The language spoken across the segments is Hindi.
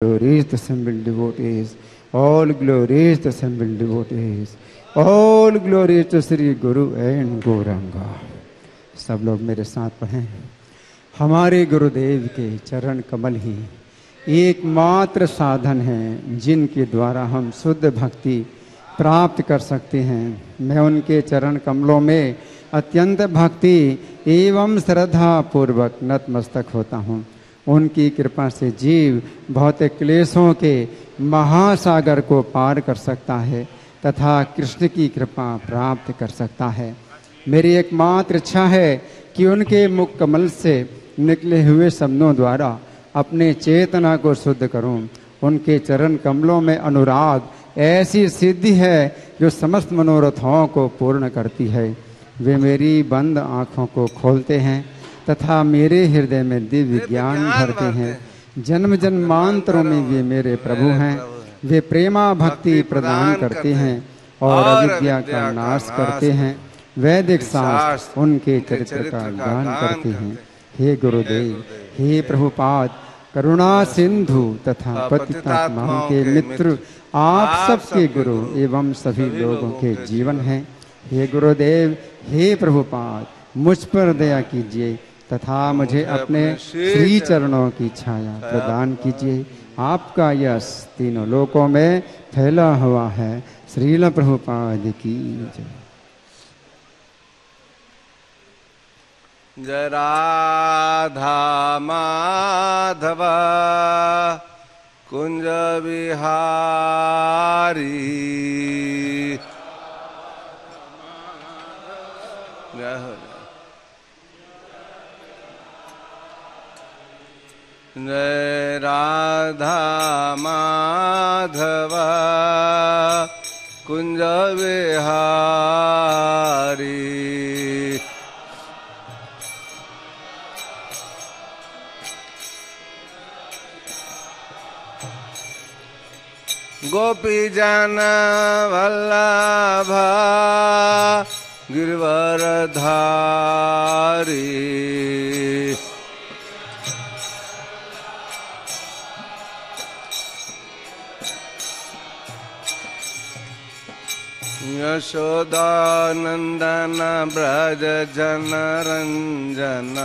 Glories to assembled devotees, all glories to assembled devotees, all glories to Sri Guru and Gauranga। सब लोग मेरे साथ पढ़ें। हमारे गुरुदेव के चरण कमल ही एकमात्र साधन हैं जिनके द्वारा हम शुद्ध भक्ति प्राप्त कर सकते हैं। मैं उनके चरण कमलों में अत्यंत भक्ति एवं श्रद्धा पूर्वक नतमस्तक होता हूँ। उनकी कृपा से जीव भौतिक क्लेशों के महासागर को पार कर सकता है तथा कृष्ण की कृपा प्राप्त कर सकता है। मेरी एकमात्र इच्छा है कि उनके मुख कमल से निकले हुए शब्दों द्वारा अपने चेतना को शुद्ध करूं। उनके चरण कमलों में अनुराग ऐसी सिद्धि है जो समस्त मनोरथों को पूर्ण करती है। वे मेरी बंद आँखों को खोलते हैं तथा मेरे हृदय में दिव्य ज्ञान भरते हैं। जन्म जन्मांतरों में वे मेरे प्रभु हैं। वे प्रेमा भक्ति प्रदान करते हैं और अविद्या का नाश करते हैं। वैदिक शास्त्र उनके चरित्र का गान करते हैं। हे गुरुदेव, हे प्रभुपाद, करुणा सिंधु तथा पतितात्माओं के मित्र, आप सबके गुरु एवं सभी लोगों के जीवन हैं। हे गुरुदेव, हे प्रभुपाद, मुझ पर दया कीजिए तथा मुझे अपने श्री चरणों की छाया प्रदान कीजिए। आपका यश तीनों लोकों में फैला हुआ है। श्रील प्रभुपाद की जय। जय राधा माधव कुंज बिहारी, जय हो जय राधा माधव कुंज बिहारी। गोपी जन वल्लभ गिरवरधारी, यशोदानंदन ब्रज जन रंजन,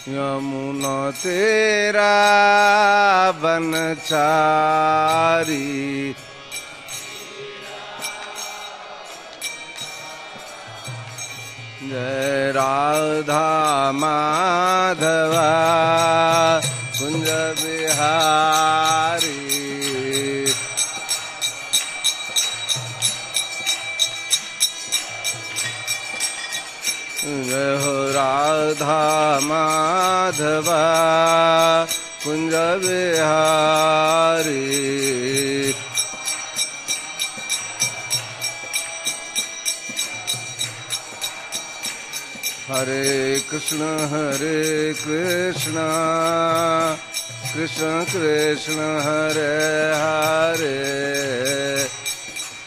यमुना तेरा बनचारी, जय राधा माधव कुंज बिहारी। जय हो राधा माधव कुंज बिहारी। हरे कृष्ण कृष्ण कृष्ण हरे हरे,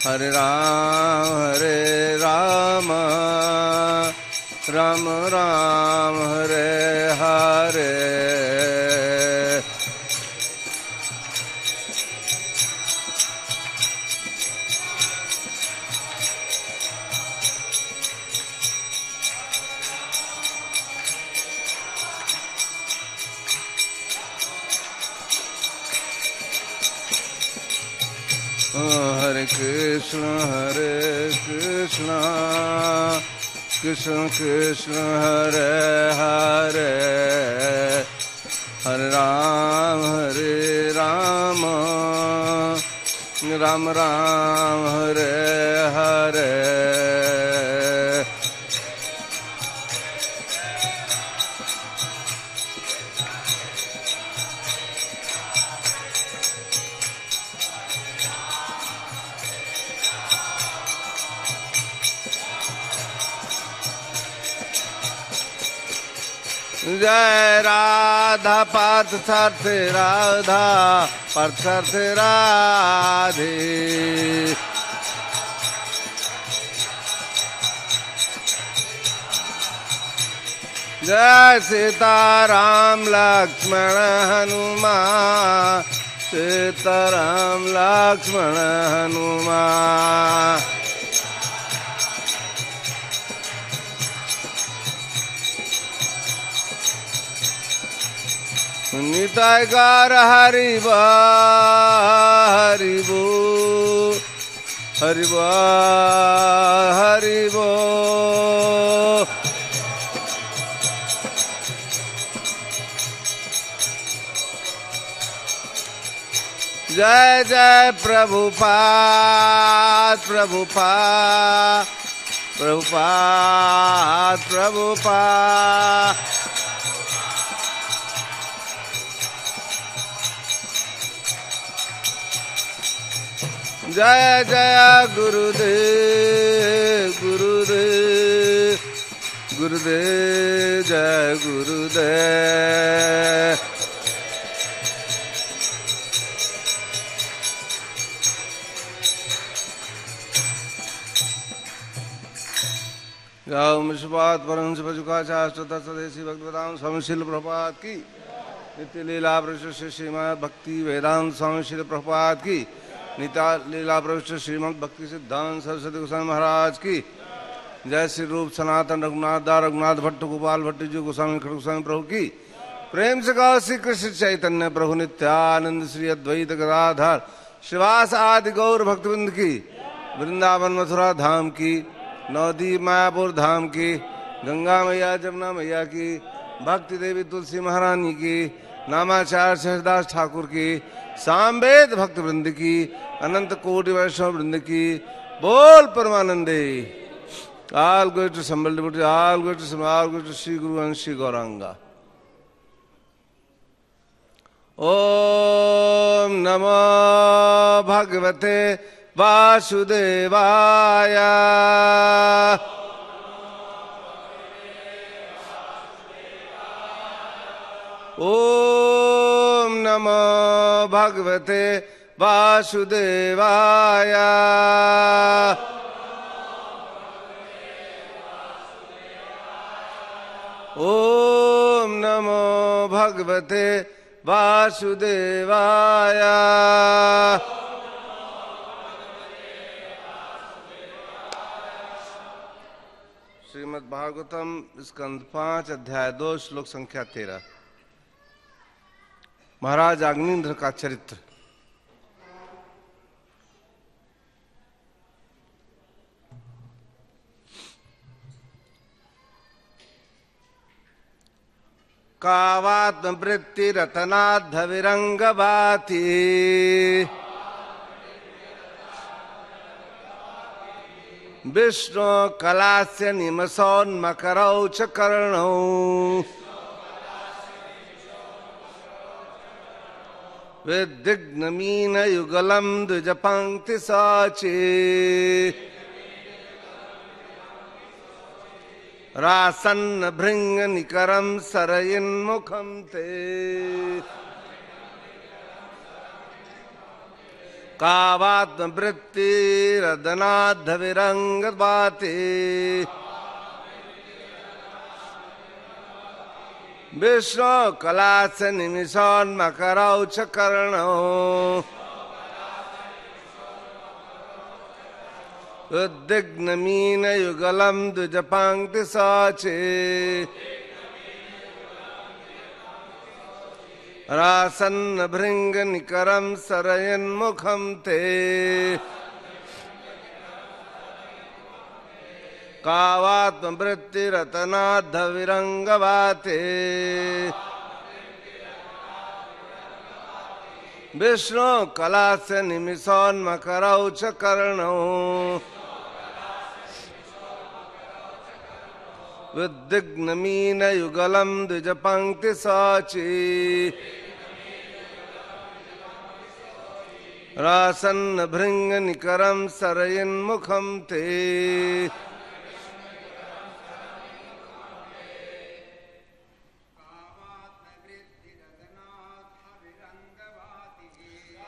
हरे राम राम राम हरे हरे। हरे कृष्ण कृष्ण कृष्ण हरे हरे, हरे राम राम राम हरे हरे। जय राधा पार्थ सार्थ राधा पार्थ सार्थ राधे, जय सीताराम लक्ष्मण हनुमान, सीताराम लक्ष्मण हनुमान। निताय गौर हरि बोल, हरि बोल, हरि बोल, हरि बोल। जय जय प्रभुपाद, प्रभुपाद, प्रभुपाद, प्रभुपाद। जय जय गुरुदेव, गुरुदेव, गुरुदेव, जय गुरुदेव। जाओ मिश्रपात परमहंस पजुकाचार्य स्वदेशी भक्तिवेदांत स्वामी श्रील प्रभुपाद की, नित्य लीला प्रविष्ट श्रीमद् भक्ति वेदांत स्वामी श्रील प्रभुपाद की, नित्य लीला प्रविष्ट श्रीमद् भक्ति सिद्धांत सरस्वती गोस्वामी महाराज की जय। श्री रूप सनातन रघुनाथ दास रघुनाथ भट्ट गोपाल भट्ट जी गोस्वामी खड़ग गोस्वामी प्रभु की। प्रेम से कहो श्री कृष्ण चैतन्य प्रभु नित्यानंद श्री अद्वैत गदाधर श्रीवास आदि गौर भक्तवृंद की, वृंदावन मथुरा धाम की, नवदीप मायापुर धाम की, गंगा मैया जमुना मैया की, भक्ति देवी तुलसी महारानी की, नामाचार्य सहजदास ठाकुर की, सामवेद भक्त वृंद की, अनंत कोटि वैष्णव वृंद की। बोल परमानंदे। All glory to Sambal devotee, all glory to Sambal, all glory to Sri Guru and Sri Gauranga. Om Namo Bhagavate Vasudevaya. Om Namo Bhagavate Vasudevaya. Om Namo Bhagavate Vasudevaya. Shrimad Bhagavatam स्कंद 5 अध्याय 2 श्लोक संख्या 13। महाराज अग्निंद्र का चरित्र। कावात्मवृत्ति रतनाद्ध विरंगवाती विष्णु कलास्य निमसोन्मकरौ च कर्णौ विदिग्नमीन युगलम द्विजपंक्ति साचे रासन्न भृंग निकरम सरयन्मुखम ते कावात्मवृत्ति रदनाद्ध विरंगवाते विष्णु कलास्य निमिषोन्मकरौ च कर्णौ उद्दिग्नमीन युगलम द्विजपंक्ति साचे रासन्न भृंग निकरम सरयन्मुखम ते कावात्मवृत्ति रतनाद्ध विरंगवाते विष्णु कलास्य निमिषोन्मकरौ च कर्णौ विदिग्नमीन युगलम द्विजपंक्ति साची रासन्न भृंग निकरम सरयन्मुखम ते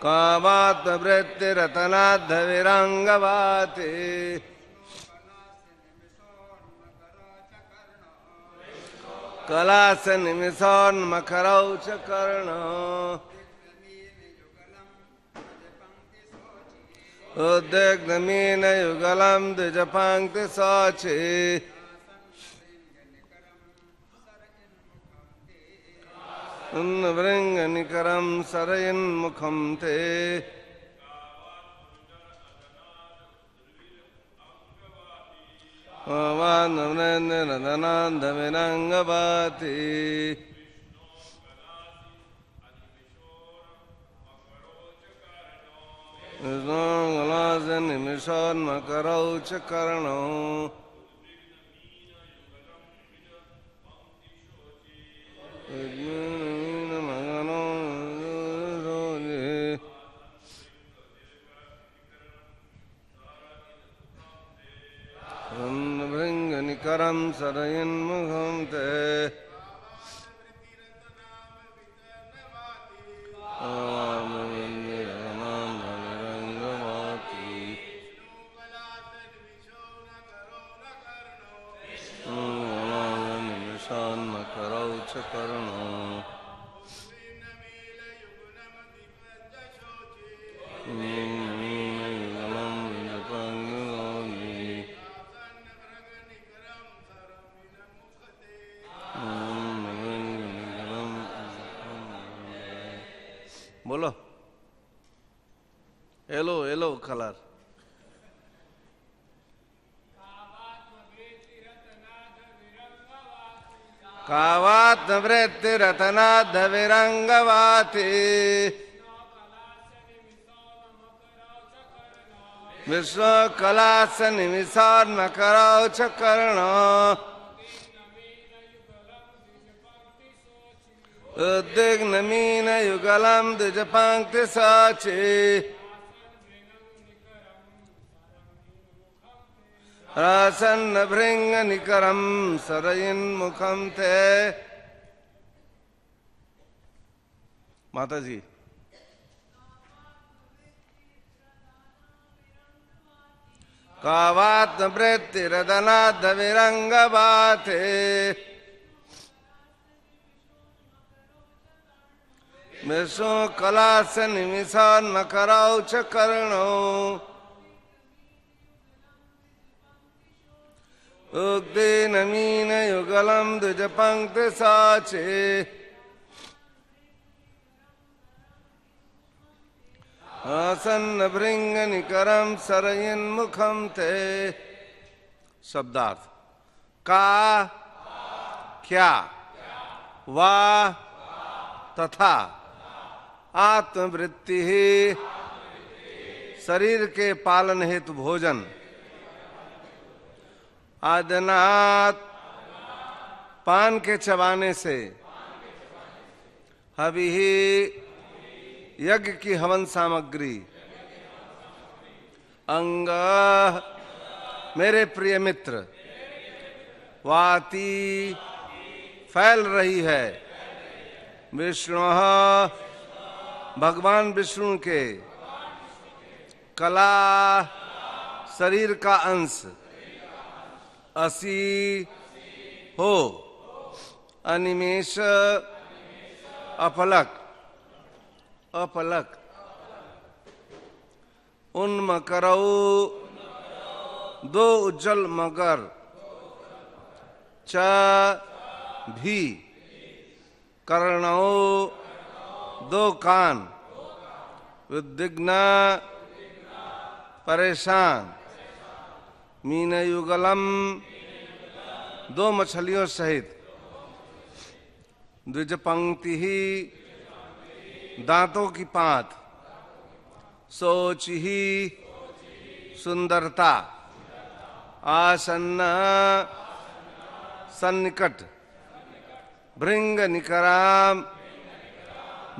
कामात्मवृत्ति रतनाद्ध विरंगवाते कलास निमिषोन्मकरौ च कर्ण उद्विग्नमीन युगलं द्विजपङ्क्ति शोचे उन्नभृङ्गनिकरं सरयन्मुखं ते वानवनन्दनान्दविरङ्गवाति निमिषोन्मकरौ च कर्णौ भृङ्गनिकरं सरयन्मुखं ते निमिषोन्मकरौ च कर्णौ बोलो येलो येलो कलर कावात वृत्ति रतनाद विरंगवाति विश्व कलास निमिषोन्मकरौ च कर्णौ उद्विग्नमीन युगलं द्विजपङ्क्ति शोचे प्रसन्नभृङ्गनिकरं सरयन्मुखं ते। माता जी कावात्मवृत्तिरदनाद विरङ्गवाते विश्व कलास निमिषोन्मकरौ च कर्णौ उद्विग्नमीन युगलं द्विजपङ्क्ति शोचे आसन्नभृङ्गनिकरं सरयन्मुखं ते। शब्दार्थ का क्या वा तथा आत्मवृत्ति ही शरीर के पालन हेतु भोजन आदनात पान के चबाने से हवि यज्ञ की हवन सामग्री अंग मेरे प्रिय मित्र वाती फैल रही है विष्णु भगवान विष्णु के कला शरीर का अंश असी हो अनिमेष अपलक अपलक उन्मकरौ दो उज्जवल मकर च भी कर्णौ दो कान उद्विग्न परेशान मीन युगलम दो मछलियों सहित द्विज पंक्ति ही दांतों की पात सोच ही सुंदरता आसन्न सन्निकट भृंग निकराम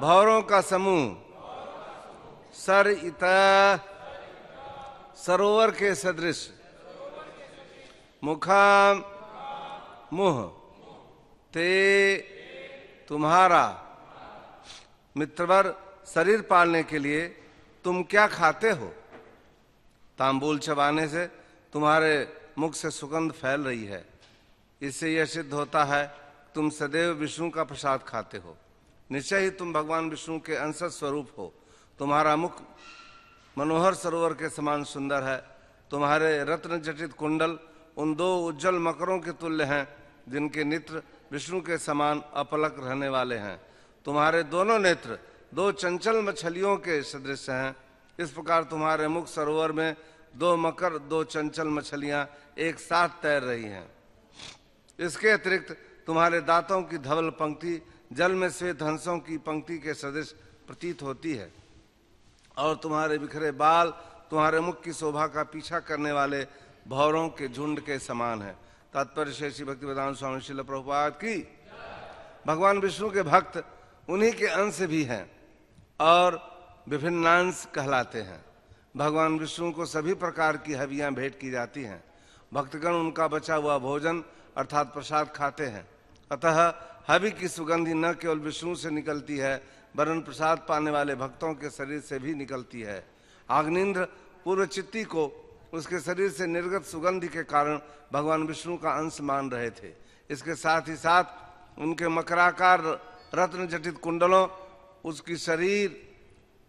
भौरों का समूह सर इता सरोवर के सदृश मुखाम मुह ते तुम्हारा मित्रवर शरीर पालने के लिए तुम क्या खाते हो। तांबूल चबाने से तुम्हारे मुख से सुगंध फैल रही है। इससे यह सिद्ध होता है तुम सदैव विष्णु का प्रसाद खाते हो। निश्चय ही तुम भगवान विष्णु के अंश स्वरूप हो। तुम्हारा मुख मनोहर सरोवर के समान सुंदर है। तुम्हारे रत्न जटित कुंडल उन दो उज्जवल मकरों के तुल्य हैं जिनके नेत्र विष्णु के समान अपलक रहने वाले हैं। तुम्हारे दोनों नेत्र दो चंचल मछलियों के सदृश हैं। इस प्रकार तुम्हारे मुख सरोवर में दो मकर, दो चंचल मछलियां एक साथ तैर रही हैं। इसके अतिरिक्त तुम्हारे दांतों की धवल पंक्ति जल में श्वेत हंसों की पंक्ति के सदृश प्रतीत होती है और तुम्हारे बिखरे बाल तुम्हारे मुख की शोभा का पीछा करने वाले भौरों के झुंड के समान है। तात्पर्य श्री भक्तिवेदांत स्वामी श्रील प्रभुपाद की। भगवान विष्णु के भक्त उन्हीं के अंश भी हैं और विभिन्नांश कहलाते हैं। भगवान विष्णु को सभी प्रकार की हवियां भेंट की जाती हैं। भक्तगण उनका बचा हुआ भोजन अर्थात प्रसाद खाते हैं। अतः हवि की सुगंधि न केवल विष्णु से निकलती है वरन प्रसाद पाने वाले भक्तों के शरीर से भी निकलती है। अग्निंद्र पूर्व चित्ती को उसके शरीर से निर्गत सुगंधि के कारण भगवान विष्णु का अंश मान रहे थे। इसके साथ ही साथ उनके मकराकार रत्न जटित कुंडलों, उसकी शरीर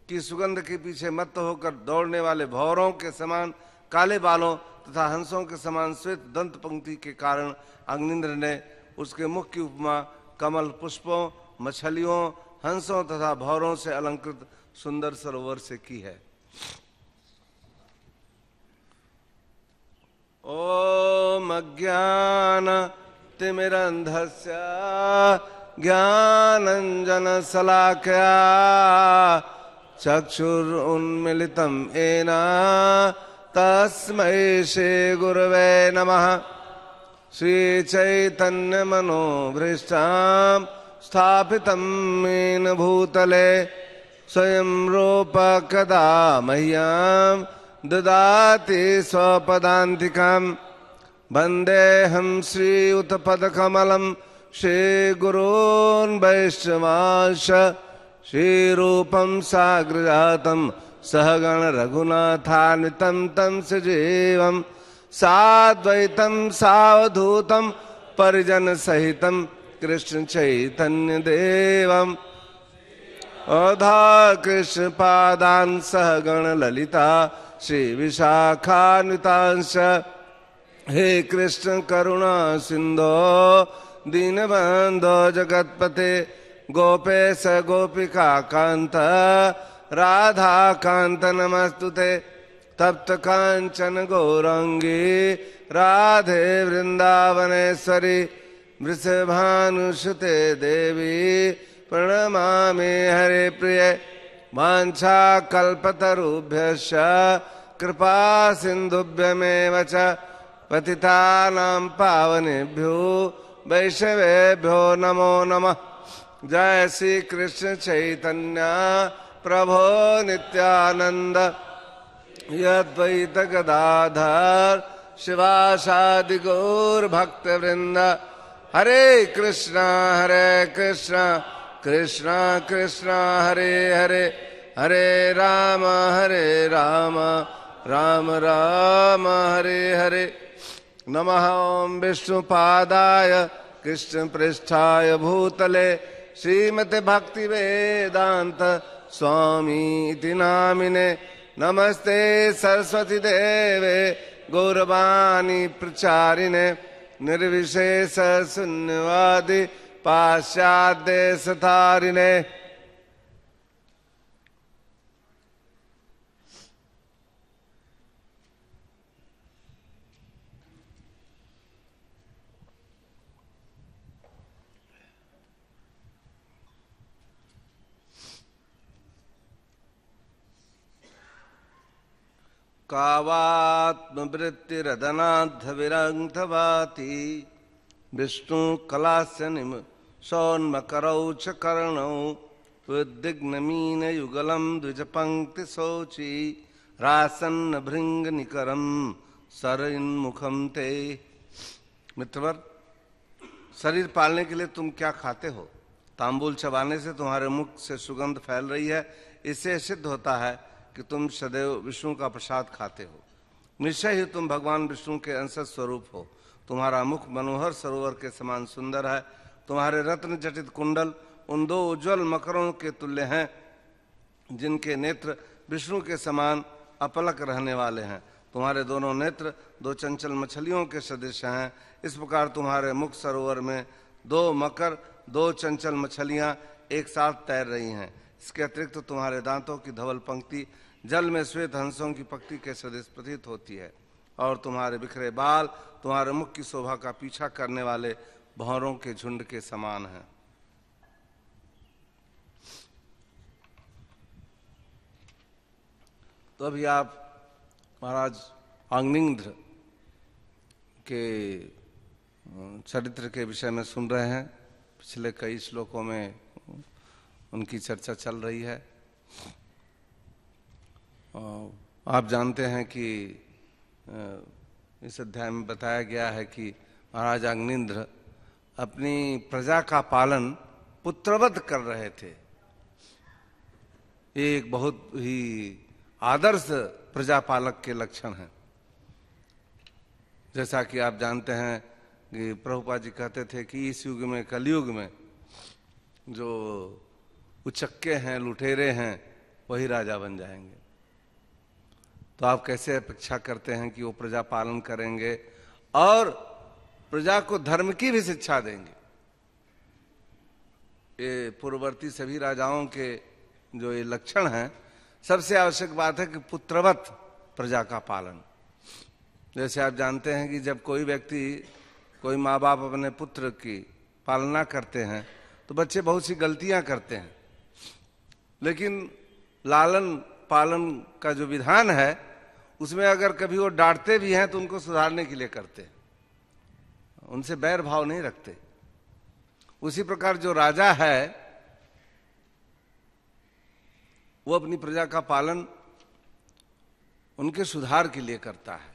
की सुगंध के पीछे मत्त होकर दौड़ने वाले भौरों के समान काले बालों तथा हंसों के समान श्वेत दंत पंक्ति के कारण अग्निंद्र ने उसके मुख की उपमा कमल पुष्पों, मछलियों, हंसों तथा भौरों से अलंकृत सुंदर सरोवर से की है। ओम अज्ञान तिमिरंधस्य ज्ञानंजन शलाकया चक्षुरुन्मीलितं येन तस्मै श्री गुरवे नमः। श्री चैतन्य मनोभीष्टां स्थापितं येन भूतले स्वयं रूप कदा मह्यं ददाति स्वपदान्तिकं। वन्देऽहं श्रीयुतपदकमलं श्रीगुरून् वैष्णवांश्च श्रीरूपं साग्रजातं सहगण रघुनाथान्वितं तं सजीवं साद्वैतं सावधूतं परिजन सहितं कृष्ण चैतन्य देवम् अधा कृष्ण पादान् सहगण ललिता श्री विशाखान्वितांश्च। हे कृष्ण करुणा सिंधो दीनबंधो जगत्पते गोपेश गोपिका कांत राधा कांत नमस्तुते। तप्त कांचन गौरांगी राधे वृंदावनेश्वरी वृषभानुसुते देवी प्रणमामि हरे प्रिय। वाञ्छा कल्पतरुभ्यश्च कृपा सिन्धुभ्यमेव च पतितानां पावनेभ्यो वैष्णवेभ्यो नमो नमः। जय श्री कृष्ण चैतन्य प्रभो नित्यानंद यद्वैत गदाधर शिवासादि गौर भक्त वृंद। हरे कृष्णा कृष्णा कृष्णा हरे हरे हरे राम राम राम हरे हरे। नमः ओं विष्णुपादाय कृष्ण पृष्ठाय भूतले श्रीमते भक्ति वेदांत स्वामी इति नामिने। नमस्ते सरस्वती देवे गौरवाणी प्रचारिणे निर्विशेष शून्यवादी पाश्चात्य सतारिणे। कावात्मवृत्तिरदनाथ विरंगवाती विष्णु कलास्य निम सौन्मकरौ च कर्णौ उद्दिग्नमीन युगलम द्विजपंक्ति शोची रासन्न भृंग निकरम सरिन्मुखम ते। मित्रवर, शरीर पालने के लिए तुम क्या खाते हो? तांबूल चबाने से तुम्हारे मुख से सुगंध फैल रही है। इससे सिद्ध होता है कि तुम सदैव विष्णु का प्रसाद खाते हो। निश्चय ही तुम भगवान विष्णु के अंश स्वरूप हो। तुम्हारा मुख मनोहर सरोवर के समान सुंदर है तुम्हारे रत्न जटित कुंडल उन दो उज्जवल मकरों के तुल्य हैं जिनके नेत्र विष्णु के समान अपलक रहने वाले हैं। तुम्हारे दोनों नेत्र दो चंचल मछलियों के सदृश हैं। इस प्रकार तुम्हारे मुख सरोवर में दो मकर, दो चंचल मछलियां एक साथ तैर रही हैं। इसके अतिरिक्त तुम्हारे दांतों की धवल पंक्ति जल में श्वेत हंसों की पंक्ति के सदृश प्रतीत होती है और तुम्हारे बिखरे बाल तुम्हारे मुख की शोभा का पीछा करने वाले भंवरों के झुंड के समान हैं। तो अभी आप महाराज अग्निंद्र के चरित्र के विषय में सुन रहे हैं। पिछले कई श्लोकों में उनकी चर्चा चल रही है। आप जानते हैं कि इस अध्याय में बताया गया है कि महाराज अग्निंद्र अपनी प्रजा का पालन पुत्रवत कर रहे थे। ये एक बहुत ही आदर्श प्रजापालक के लक्षण हैं। जैसा कि आप जानते हैं कि प्रभुपाद जी कहते थे कि इस युग में, कलयुग में, जो उचक्के हैं, लुटेरे हैं, वही राजा बन जाएंगे। तो आप कैसे अपेक्षा करते हैं कि वो प्रजा पालन करेंगे और प्रजा को धर्म की भी शिक्षा देंगे? ये पूर्ववर्ती सभी राजाओं के जो ये लक्षण हैं, सबसे आवश्यक बात है कि पुत्रवत प्रजा का पालन। जैसे आप जानते हैं कि जब कोई व्यक्ति, कोई माँ बाप अपने पुत्र की पालना करते हैं तो बच्चे बहुत सी गलतियां करते हैं, लेकिन लालन पालन का जो विधान है उसमें अगर कभी वो डांटते भी हैं तो उनको सुधारने के लिए करते हैं, उनसे बैर भाव नहीं रखते। उसी प्रकार जो राजा है वो अपनी प्रजा का पालन उनके सुधार के लिए करता है।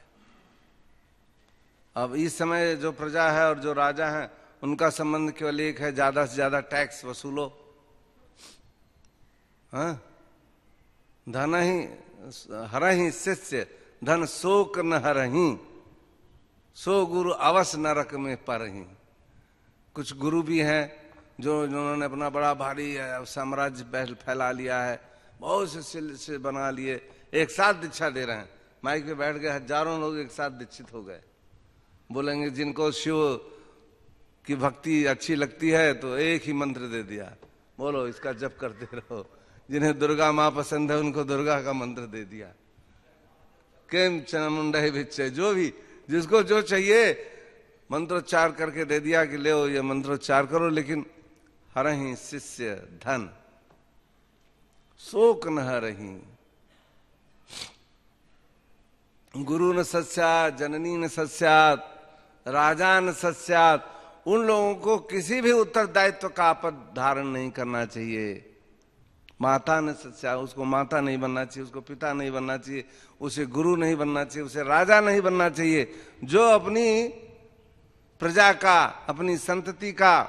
अब इस समय जो प्रजा है और जो राजा है उनका संबंध केवल एक है, ज्यादा से ज्यादा टैक्स वसूलो। हाँ, धन ही हरहि शिष्य धन शोक न हरहि, सो गुरु अवश्य नरक में परहि। कुछ गुरु भी हैं जिन्होंने अपना बड़ा भारी साम्राज्य फैला लिया है, बहुत से सिलसिले बना लिए, एक साथ दीक्षा दे रहे हैं। माइक पे बैठ गए, हजारों लोग एक साथ दीक्षित हो गए। बोलेंगे जिनको शिव की भक्ति अच्छी लगती है तो एक ही मंत्र दे दिया, बोलो इसका जप करते रहो। जिन्हें दुर्गा माँ पसंद है उनको दुर्गा का मंत्र दे दिया। केम चमुंडा भिक्षे, जो भी जिसको जो चाहिए मंत्रोच्चार करके दे दिया कि ले ये मंत्रोच्चार करो, लेकिन हरहि शिष्य धन शोक न हरहि। गुरु न सस्यात, जननी न सस्यात, राजा न सस्यात। उन लोगों को किसी भी उत्तरदायित्व का आपद धारण नहीं करना चाहिए। माता न सस्यात, उसको माता नहीं बनना चाहिए, उसको पिता नहीं बनना चाहिए, उसे गुरु नहीं बनना चाहिए, उसे राजा नहीं बनना चाहिए। जो अपनी प्रजा का, अपनी संतति का,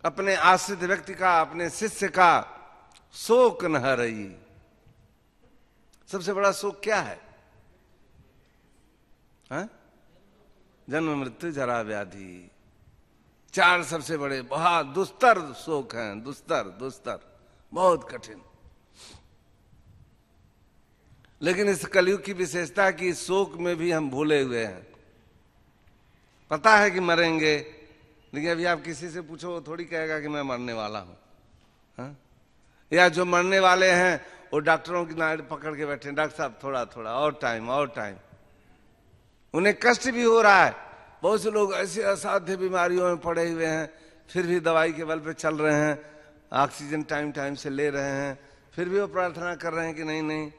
अपने आश्रित व्यक्ति का, अपने शिष्य का शोक न हरई। सबसे बड़ा शोक क्या है? हाँ? जन्म मृत्यु जरा व्याधि, चार सबसे बड़े बहुत दुस्तर शोक हैं। दुस्तर बहुत कठिन। लेकिन इस कलयुग की विशेषता है कि इस शोक में भी हम भूले हुए हैं। पता है कि मरेंगे, लेकिन अभी आप किसी से पूछो वो थोड़ी कहेगा कि मैं मरने वाला हूं। हाँ? या जो मरने वाले हैं वो डॉक्टरों की नाड़ पकड़ के बैठे, डॉक्टर साहब थोड़ा थोड़ा और टाइम। उन्हें कष्ट भी हो रहा है। बहुत से लोग ऐसे असाध्य बीमारियों में पड़े हुए हैं, फिर भी दवाई के बल पे चल रहे हैं, ऑक्सीजन टाइम से ले रहे हैं, फिर भी वो प्रार्थना कर रहे हैं कि नहीं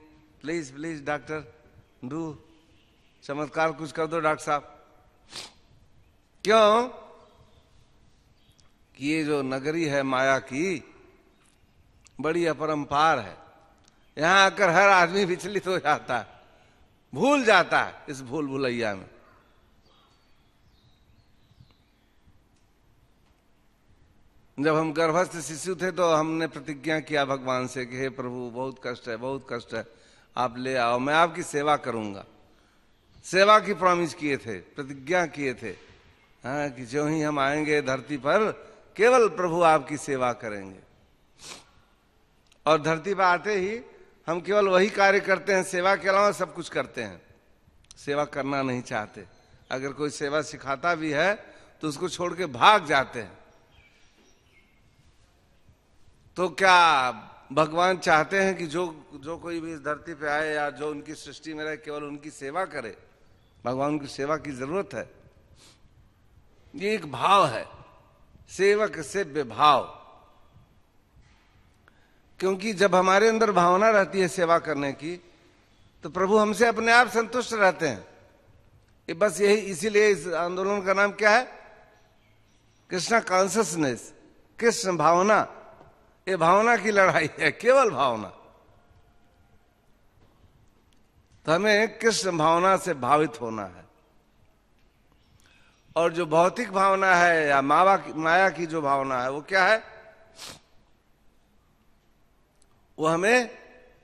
प्लीज डॉक्टर डू चमत्कार, कुछ कर दो डॉक्टर साहब। क्यों? कि ये जो नगरी है माया की, बड़ी अपरंपार है। यहां आकर हर आदमी विचलित हो जाता है, भूल जाता है इस भूल भुलैया में। जब हम गर्भस्थ शिशु थे तो हमने प्रतिज्ञा किया भगवान से कि हे प्रभु बहुत कष्ट है, आप ले आओ, मैं आपकी सेवा करूंगा। सेवा की प्रॉमिस किए थे, प्रतिज्ञा किए थे। हाँ, कि जो ही हम आएंगे धरती पर केवल प्रभु आपकी सेवा करेंगे। और धरती पर आते ही हम केवल वही कार्य करते हैं, सेवा के अलावा सब कुछ करते हैं, सेवा करना नहीं चाहते। अगर कोई सेवा सिखाता भी है तो उसको छोड़ के भाग जाते हैं। तो क्या भगवान चाहते हैं कि जो कोई भी इस धरती पे आए या जो उनकी सृष्टि में रहे केवल उनकी सेवा करे? भगवान की सेवा की जरूरत है। ये एक भाव है, सेवक सेव्य भाव। क्योंकि जब हमारे अंदर भावना रहती है सेवा करने की तो प्रभु हमसे अपने आप संतुष्ट रहते हैं। ये बस यही, इसीलिए इस आंदोलन का नाम क्या है? कृष्णा कॉन्शियसनेस, कृष्ण भावना। ये भावना की लड़ाई है, केवल भावना। तो हमें कृष्ण भावना से भावित होना है। और जो भौतिक भावना है या माया की जो भावना है वो क्या है? वो हमें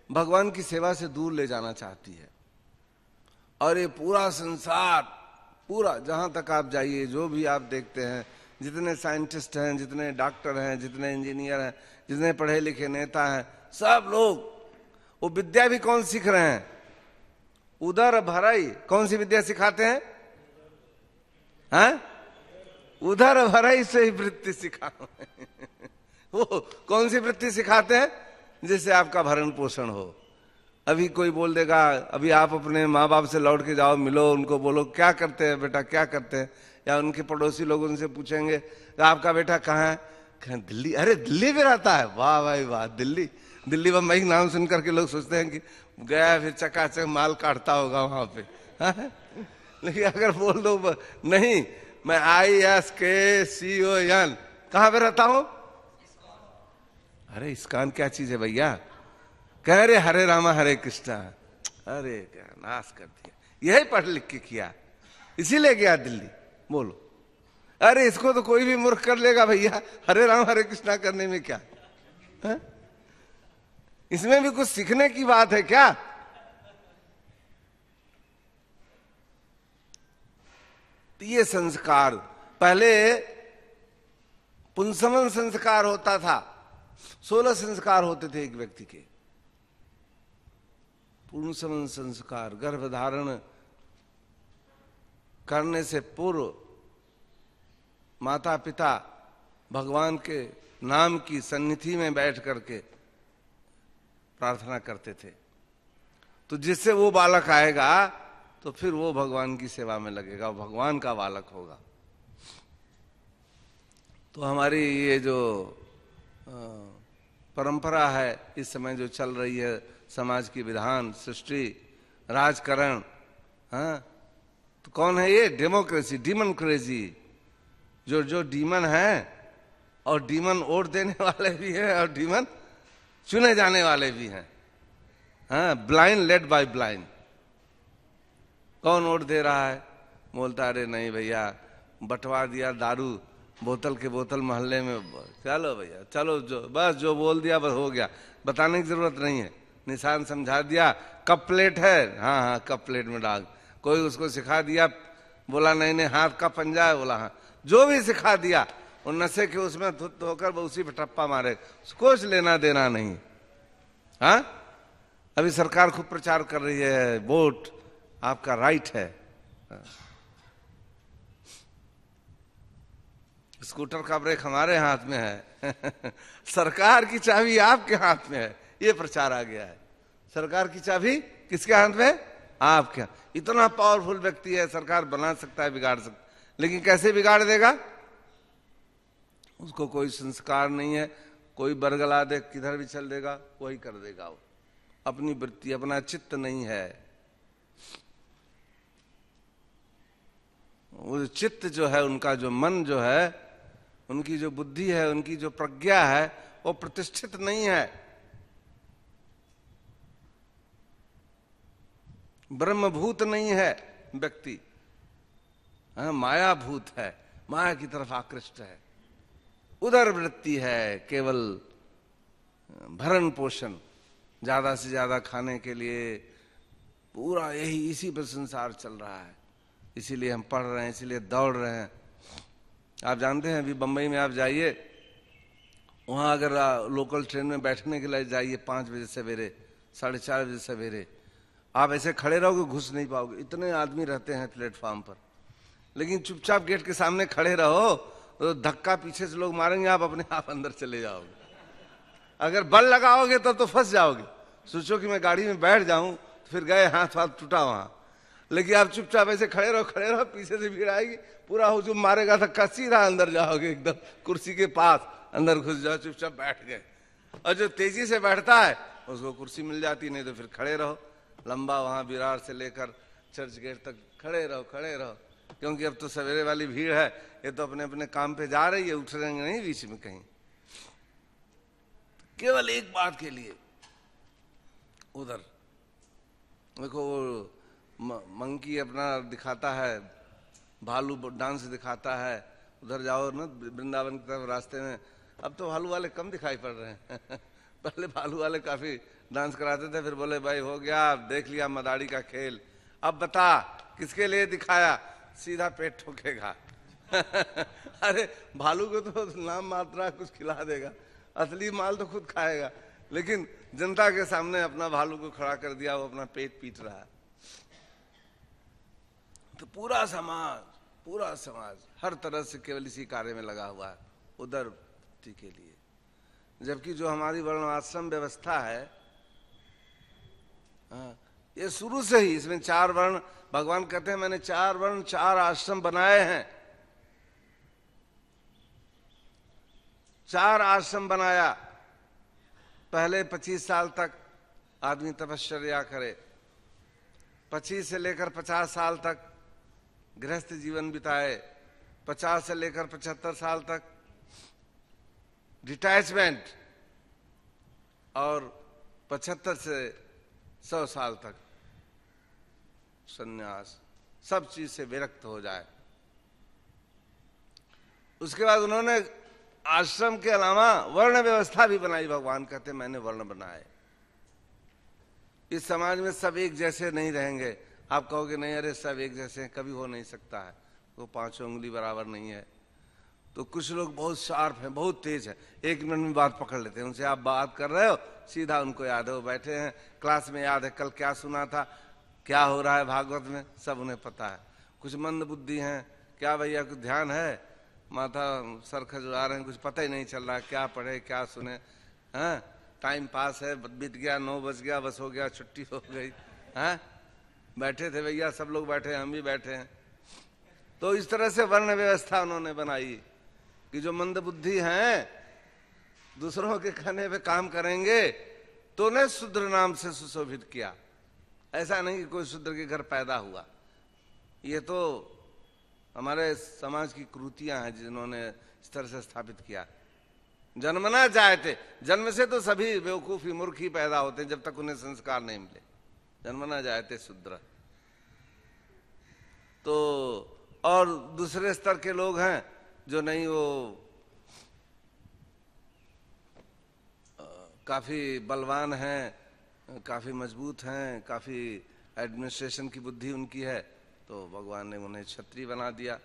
भगवान की सेवा से दूर ले जाना चाहती है। और ये पूरा संसार, पूरा जहां तक आप जाइए, जो भी आप देखते हैं, जितने साइंटिस्ट हैं, जितने डॉक्टर हैं, जितने इंजीनियर हैं, जितने पढ़े लिखे नेता हैं, सब लोग वो विद्या भी कौन सीख रहे हैं? उदर भराई। कौन सी विद्या सिखाते हैं? उधर भराई से ही वृत्ति सिखा वो कौन सी वृत्ति सिखाते हैं? जिससे आपका भरण पोषण हो। अभी कोई बोल देगा, अभी आप अपने माँ बाप से लौट के जाओ, मिलो, उनको बोलो क्या करते हैं बेटा, क्या करते हैं? या उनके पड़ोसी लोग उनसे पूछेंगे आपका बेटा कहाँ है? कहाँ? दिल्ली। अरे दिल्ली में रहता है? वाह भाई वाह, दिल्ली। दिल्ली बम्बई नाम सुन करके लोग सोचते हैं कि गया फिर चकाचक माल काटता होगा वहां पे। लेकिन अगर बोल दो नहीं, मैं ISKCON कहां पे रहता हूं? अरे इस्कॉन क्या चीज है भैया? कह रहे हरे रामा हरे कृष्णा। अरे क्या नाश कर दिया, यही पढ़ लिख के किया, इसीलिए गया दिल्ली। बोलो, अरे इसको तो कोई भी मूर्ख कर लेगा भैया, हरे राम हरे कृष्णा करने में क्या है? इसमें भी कुछ सीखने की बात है क्या? तो ये संस्कार, पहले पुंसवन संस्कार होता था, 16 संस्कार होते थे एक व्यक्ति के। पुंसवन संस्कार, गर्भधारण करने से पूर्व माता पिता भगवान के नाम की सन्निधि में बैठ करके प्रार्थना करते थे। तो जिससे वो बालक आएगा तो फिर वो भगवान की सेवा में लगेगा, भगवान का बालक होगा। तो हमारी ये जो परंपरा है इस समय जो चल रही है, समाज की विधान, सृष्टि, राजकरण, तो कौन है ये? Democracy, demon crazy. जो डीमन है, और डीमन वोट देने वाले भी हैं और डीमन चुने जाने वाले भी हैं। Blind led by blind. कौन वोट दे रहा है? बोलता अरे नहीं भैया, बंटवा दिया दारू बोतल के बोतल मोहल्ले में, चलो भैया चलो, जो बस जो बोल दिया बस हो गया, बताने की जरूरत नहीं है, निशान समझा दिया, कप प्लेट है, हाँ हाँ कप प्लेट में डाल। कोई उसको सिखा दिया, बोला नहीं नहीं हाथ का पंजा है, बोला हाँ, जो भी सिखा दिया और नशे के उसमें धुत होकर उसी पे टप्पा मारे, कुछ लेना देना नहीं। हाँ, अभी सरकार खूब प्रचार कर रही है, वोट आपका राइट है। स्कूटर का ब्रेक हमारे हाथ में है सरकार की चाबी आपके हाथ में है, ये प्रचार आ गया है। सरकार की चाबी किसके हाथ में है? आपके। इतना पावरफुल व्यक्ति है, सरकार बना सकता है, बिगाड़ सकता है, लेकिन कैसे बिगाड़ देगा? उसको कोई संस्कार नहीं है, कोई बरगला दे किधर भी चल देगा, वही कर देगा। वो अपनी वृत्ति, अपना चित्त नहीं है। वो चित्त जो है, उनका जो मन जो है, उनकी जो बुद्धि है, उनकी जो प्रज्ञा है, वो प्रतिष्ठित नहीं है, ब्रह्मभूत नहीं है व्यक्ति, मायाभूत है, माया की तरफ आकृष्ट है, उदर वृत्ति है, केवल भरण पोषण, ज्यादा से ज्यादा खाने के लिए, पूरा यही इसी पर संसार चल रहा है। इसीलिए हम पढ़ रहे हैं, इसीलिए दौड़ रहे हैं। आप जानते हैं अभी बम्बई में आप जाइए, वहाँ अगर लोकल ट्रेन में बैठने के लिए जाइए 5 बजे सवेरे, 4:30 बजे सवेरे, आप ऐसे खड़े रहोगे घुस नहीं पाओगे, इतने आदमी रहते हैं प्लेटफॉर्म पर। लेकिन चुपचाप गेट के सामने खड़े रहो तो धक्का पीछे से लोग मारेंगे, आप अपने आप अंदर चले जाओगे। अगर बल लगाओगे तब तो फंस जाओगे। सोचो कि मैं गाड़ी में बैठ जाऊं तो फिर गए, हाथ टूटा वहां। लेकिन आप चुपचाप ऐसे खड़े रहो, पीछे से भीड़ आएगी, पूरा हुजूम मारेगा, धक्का, सीधा अंदर जाओगे, एकदम कुर्सी के पास अंदर घुस जाओ, चुपचाप बैठ गए। और जो तेजी से बैठता है उसको कुर्सी मिल जाती, नहीं तो फिर खड़े रहो, लंबा वहां विरार से लेकर चर्च गेट तक खड़े रहो। क्योंकि अब तो सवेरे वाली भीड़ है, ये तो अपने अपने काम पे जा रही है, उठ रहेंगे नहीं बीच में कहीं। केवल एक बात के लिए उधर देखो, वो मंकी अपना दिखाता है, भालू डांस दिखाता है, उधर जाओ ना वृंदावन की तरफ रास्ते में, अब तो भालू वाले कम दिखाई पड़ रहे हैं पहले भालू वाले काफी डांस कराते थे, फिर बोले भाई हो गया, देख लिया मदारी का खेल, अब बता किसके लिए दिखाया, सीधा पेट ठोकेगा अरे भालू को तो नाम मात्रा कुछ खिला देगा, असली माल तो खुद खाएगा, लेकिन जनता के सामने अपना भालू को खड़ा कर दिया, वो अपना पेट पीट रहा है। तो पूरा समाज हर तरह से केवल इसी कार्य में लगा हुआ है, उदारता के लिए। जबकि जो हमारी वर्णाश्रम व्यवस्था है, ये शुरू से ही इसमें 4 वर्ण, भगवान कहते हैं मैंने 4 वर्ण 4 आश्रम बनाए हैं। 4 आश्रम बनाया। पहले 25 साल तक आदमी तपश्चर्या करे, 25 से लेकर 50 साल तक गृहस्थ जीवन बिताए, 50 से लेकर 75 साल तक डिटैचमेंट, और 75 से 100 साल तक संन्यास, सब चीज से विरक्त हो जाए। उसके बाद उन्होंने आश्रम के अलावा वर्ण व्यवस्था भी बनाई। भगवान कहते मैंने वर्ण बनाए। इस समाज में सब एक जैसे नहीं रहेंगे। आप कहोगे नहीं अरे सब एक जैसे हैं, कभी हो नहीं सकता है, वो 5 उंगली बराबर नहीं है। तो कुछ लोग बहुत शार्प हैं, बहुत तेज है, 1 मिनट में बात पकड़ लेते हैं। उनसे आप बात कर रहे हो, सीधा उनको याद है, वो बैठे हैं क्लास में, याद है कल क्या सुना था, क्या हो रहा है भागवत में, सब उन्हें पता है। कुछ मंद बुद्धि हैं, क्या भैया कुछ ध्यान है, माथा सर खजुआ रहे हैं, कुछ पता ही नहीं चल रहा क्या पढ़े क्या सुने, हैं टाइम पास है, बीत गया, 9 बज गया, बस हो गया, छुट्टी हो गई, हैं बैठे थे भैया, सब लोग बैठे हैं, हम भी बैठे हैं। तो इस तरह से वर्ण व्यवस्था उन्होंने बनाई कि जो मंद बुद्धि हैं दूसरों के कहने पे काम करेंगे तो उन्हें शूद्र नाम से सुशोभित किया। ऐसा नहीं कि कोई शूद्र के घर पैदा हुआ, ये तो हमारे समाज की कुरीतियां हैं जिन्होंने इस तरह से स्थापित किया। जन्मना जायते, जन्म से तो सभी बेवकूफी मूर्खी पैदा होते हैं जब तक उन्हें संस्कार नहीं मिले। जन्मना जायते शूद्र। तो और दूसरे स्तर के लोग हैं जो नहीं, वो काफी बलवान हैं, काफी मजबूत हैं, काफी एडमिनिस्ट्रेशन की बुद्धि उनकी है, तो भगवान ने उन्हें क्षत्रिय बना दिया।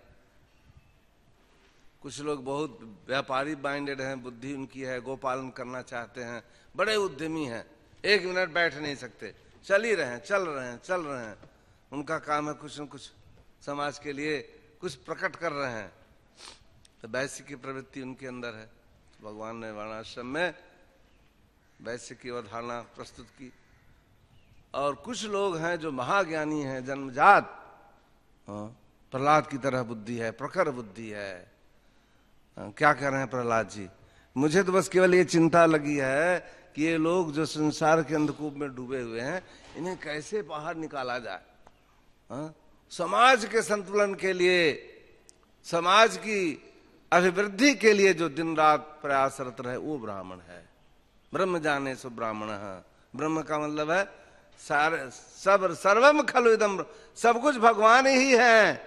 कुछ लोग बहुत व्यापारी माइंडेड हैं, बुद्धि उनकी है, गोपालन करना चाहते हैं, बड़े उद्यमी हैं, 1 मिनट बैठ नहीं सकते, चल ही रहे हैं, चल रहे हैं। उनका काम है कुछ न कुछ समाज के लिए कुछ प्रकट कर रहे हैं। तो वैश्य की प्रवृत्ति उनके अंदर है। भगवान ने वर्णाश्रम में वैश्य की अवधारणा प्रस्तुत की। और कुछ लोग हैं जो महाज्ञानी हैं, जन्मजात, प्रहलाद की तरह बुद्धि है, प्रखर बुद्धि है। क्या कह रहे हैं प्रहलाद जी, मुझे तो बस केवल ये चिंता लगी है कि ये लोग जो संसार के अंधकूप में डूबे हुए हैं, इन्हें कैसे बाहर निकाला जाए। समाज के संतुलन के लिए, समाज की अभिवृद्धि के लिए जो दिन रात प्रयासरत रहे वो ब्राह्मण है। ब्रह्म जाने सो ब्राह्मण है। ब्रह्म का मतलब है सर्वम खलु इदम, सब कुछ भगवान ही है,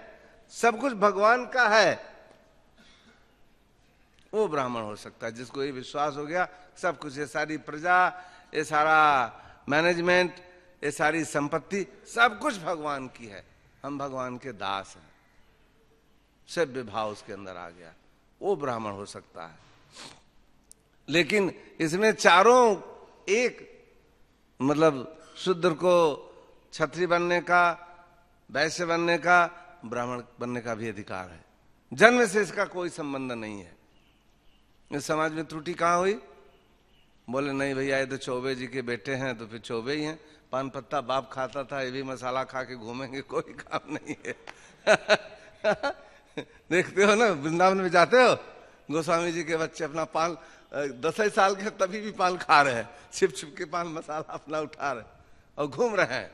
सब कुछ भगवान का है, वो ब्राह्मण हो सकता है। जिसको ये विश्वास हो गया सब कुछ, ये सारी प्रजा, ये सारा मैनेजमेंट, ये सारी संपत्ति, सब कुछ भगवान की है, हम भगवान के दास हैं। सभ्य भाव उसके अंदर आ गया, वो ब्राह्मण हो सकता है। लेकिन इसमें चारों एक, मतलब शूद्र को क्षत्रिय बनने का, वैश्य बनने का, ब्राह्मण बनने का भी अधिकार है। जन्म से इसका कोई संबंध नहीं है। इस समाज में त्रुटि कहाँ हुई? बोले नहीं भैया ये तो चौबे जी के बेटे हैं तो फिर चौबे ही हैं, पान पत्ता बाप खाता था, ये भी मसाला खा के घूमेंगे, कोई काम नहीं है। देखते हो ना, वृंदावन में जाते हो, गोस्वामी जी के बच्चे अपना पान 10 साल के तभी भी पान खा रहे हैं, छिप छिप के पान मसाला अपना उठा रहे और घूम रहे हैं।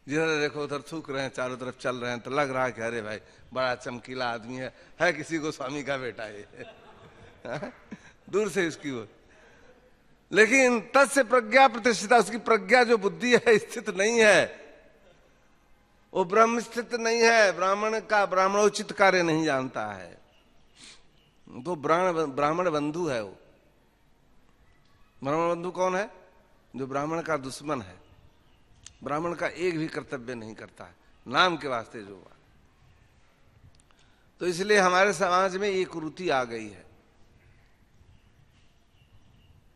जिधर देखो उधर थूक रहे हैं, चारों तरफ चल रहे हैं, तो लग रहा है कि अरे भाई बड़ा चमकीला आदमी है किसी गोस्वामी का बेटा ये। दूर से इसकी वो, लेकिन तत्से प्रज्ञा प्रतिष्ठिता, उसकी प्रज्ञा जो बुद्धि है स्थित नहीं है, वो ब्रह्म स्थित नहीं है। ब्राह्मण का ब्राह्मणोचित कार्य नहीं जानता है, तो ब्राह्मण बंधु है। वो ब्राह्मण बंधु कौन है? जो ब्राह्मण का दुश्मन है, ब्राह्मण का एक भी कर्तव्य नहीं करता है, नाम के वास्ते जो हुआ। तो इसलिए हमारे समाज में एक कुरीति आ गई है,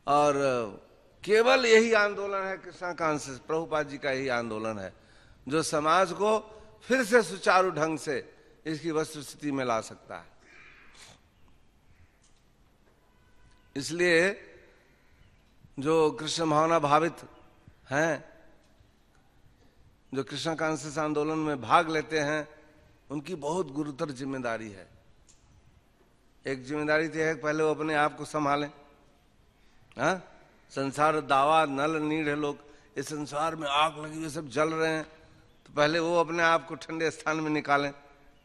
और केवल यही आंदोलन है कृष्णा कॉन्शियस, प्रभुपाद जी का यही आंदोलन है जो समाज को फिर से सुचारू ढंग से इसकी वस्तुस्थिति में ला सकता है। इसलिए जो कृष्ण भावना भावित हैं, जो कृष्ण कॉन्शियस आंदोलन में भाग लेते हैं, उनकी बहुत गुरुतर जिम्मेदारी है। एक जिम्मेदारी तो है पहले वो अपने आप को संभालें। हाँ, संसार दावा नल नीड़ है, लोग इस संसार में आग लगी हुई सब जल रहे हैं, तो पहले वो अपने आप को ठंडे स्थान में निकालें,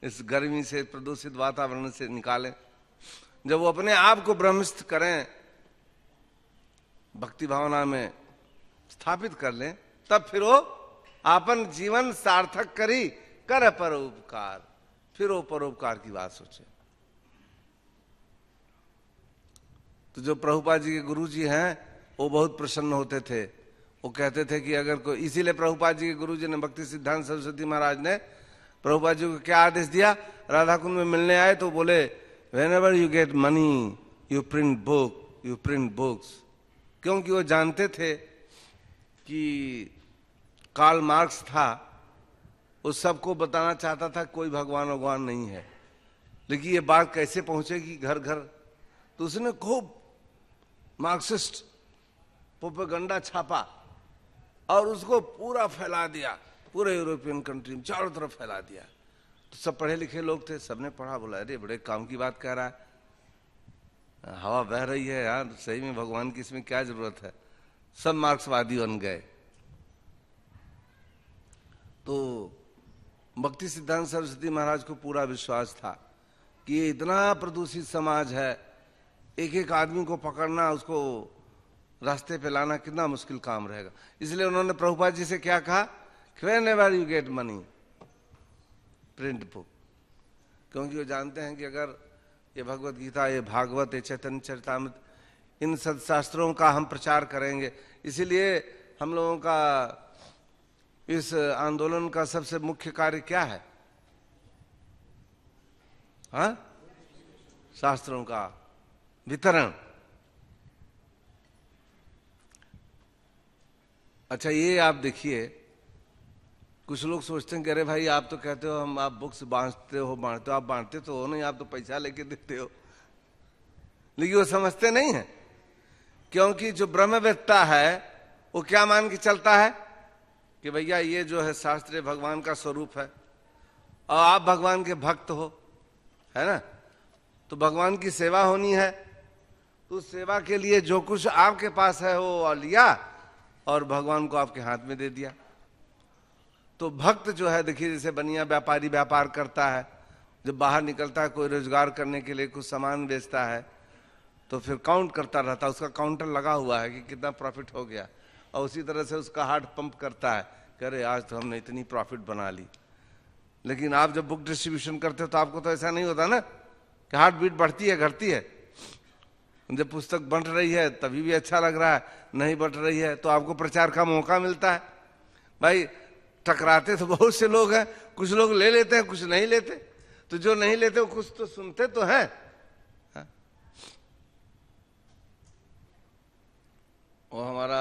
इस गर्मी से प्रदूषित वातावरण से निकालें। जब वो अपने आप को ब्रह्मस्थ करें, भक्ति भावना में स्थापित कर लें, तब फिर वो अपन जीवन सार्थक करी कर परोपकार, फिर वो परोपकार की बात सोचे। तो जो प्रभुपाद जी के गुरु जी हैं वो बहुत प्रसन्न होते थे। वो कहते थे कि अगर कोई, इसीलिए प्रभुपाद जी के गुरु जी ने, भक्ति सिद्धांत सरस्वती महाराज ने प्रभुपाद जी को क्या आदेश दिया? राधा कुंड में मिलने आए तो बोले whenever you get money you print book, you print books. क्योंकि वो जानते थे कि कार्ल मार्क्स था, वो सबको बताना चाहता था कोई भगवान नहीं है, लेकिन ये बात कैसे पहुंचेगी घर घर। तो उसने खूब मार्क्सिस्ट प्रोपेगेंडा छापा और उसको पूरा फैला दिया, पूरे यूरोपियन कंट्री में चारों तरफ फैला दिया। तो सब पढ़े लिखे लोग थे, सबने पढ़ा, बोला अरे बड़े काम की बात कह रहा है, हवा बह रही है यार, सही में भगवान की इसमें क्या जरूरत है। सब मार्क्सवादी बन गए। तो भक्ति सिद्धांत सरस्वती महाराज को पूरा विश्वास था कि ये इतना प्रदूषित समाज है, एक एक आदमी को पकड़ना, उसको रास्ते पे लाना कितना मुश्किल काम रहेगा। इसलिए उन्होंने प्रभुपाद जी से क्या कहा? Whenever you get money print book. क्योंकि वो जानते हैं कि अगर ये भगवत गीता, ये भागवत, ये चैतन्य चरितामृत, इन सदशास्त्रों का हम प्रचार करेंगे, इसीलिए हम लोगों का इस आंदोलन का सबसे मुख्य कार्य क्या है? हाँ, शास्त्रों का वितरण। अच्छा, ये आप देखिए, कुछ लोग सोचते हैं कि अरे भाई आप तो कहते हो हम, आप बुक्स बांटते हो, आप बांटते तो हो नहीं, आप तो पैसा लेके देते हो। लेकिन वो समझते नहीं है, क्योंकि जो ब्रह्मवेत्ता है वो क्या मान के चलता है कि भैया ये जो है शास्त्र भगवान का स्वरूप है और आप भगवान के भक्त हो, है ना, तो भगवान की सेवा होनी है, तो उस सेवा के लिए जो कुछ आपके पास है वो लिया और भगवान को आपके हाथ में दे दिया। तो भक्त जो है, देखिए जैसे बनिया व्यापारी व्यापार करता है, जब बाहर निकलता है कोई रोजगार करने के लिए, कुछ सामान बेचता है, तो फिर काउंट करता रहता है, उसका काउंटर लगा हुआ है कि कितना प्रॉफिट हो गया, और उसी तरह से उसका हार्ट पंप करता है कि अरे आज तो हमने इतनी प्रॉफिट बना ली। लेकिन आप जब बुक डिस्ट्रीब्यूशन करते हो तो आपको तो ऐसा नहीं होता ना कि हार्ट बीट बढ़ती है घटती है। जब पुस्तक बंट रही है तभी भी अच्छा लग रहा है, नहीं बंट रही है तो आपको प्रचार का मौका मिलता है। भाई टकराते तो बहुत से लोग हैं, कुछ लोग ले लेते हैं, कुछ नहीं लेते। तो जो नहीं लेते वो कुछ तो सुनते तो हैं। हाँ? वो हमारा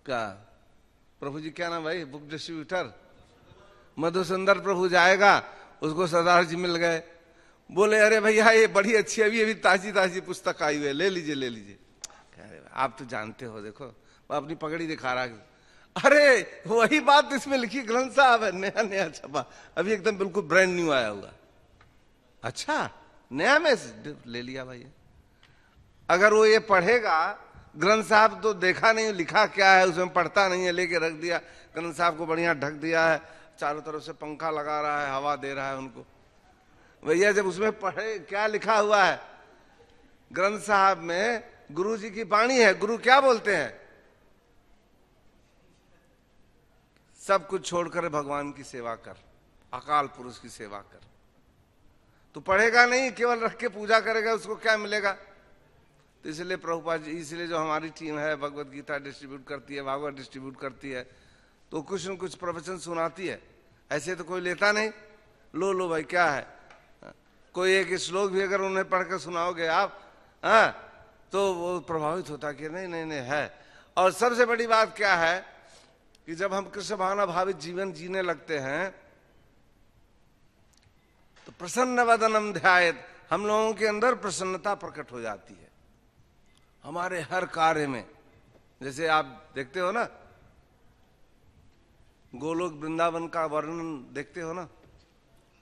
क्या प्रभु जी क्या नाम भाई, बुक डिस्ट्रीब्यूटर मधुसुंदर प्रभु जाएगा, उसको सरदार जी मिल गए, बोले अरे भैया ये बड़ी अच्छी अभी अभी ताजी ताजी पुस्तक आई हुई है, ले लीजिए ले लीजिए। आप तो जानते हो, देखो वो अपनी पगड़ी दिखा रहा है। अरे वही बात इसमें लिखी ग्रंथ साहब है, नया नया छपा, अभी एकदम बिल्कुल ब्रांड न्यू आया हुआ। अच्छा नया में ले लिया भाई। अगर वो ये पढ़ेगा, ग्रंथ साहब तो देखा नहीं लिखा क्या है उसमें, पढ़ता नहीं है, लेके रख दिया, ग्रंथ साहब को बढ़िया ढक दिया है, चारों तरफ से पंखा लगा रहा है, हवा दे रहा है उनको। भैया जब उसमें पढ़े क्या लिखा हुआ है, ग्रंथ साहब में गुरु जी की वाणी है। गुरु क्या बोलते हैं, सब कुछ छोड़कर भगवान की सेवा कर, अकाल पुरुष की सेवा कर। तो पढ़ेगा नहीं, केवल रख के पूजा करेगा, उसको क्या मिलेगा। तो इसलिए प्रभुपाद जी, इसलिए जो हमारी टीम है भगवत गीता डिस्ट्रीब्यूट करती है, भागवत डिस्ट्रीब्यूट करती है, तो कुछ न कुछ प्रवचन सुनाती है। ऐसे तो कोई लेता नहीं, लो भाई क्या है, कोई एक श्लोक भी अगर उन्हें पढ़कर सुनाओगे आप, हाँ, तो वो प्रभावित होता कि नहीं है। और सबसे बड़ी बात क्या है कि जब हम कृष्ण भावना भावित जीवन जीने लगते हैं तो प्रसन्न वदनम ध्यायत, हम लोगों के अंदर प्रसन्नता प्रकट हो जाती है हमारे हर कार्य में। जैसे आप देखते हो ना, गोलोक वृंदावन का वर्णन देखते हो ना,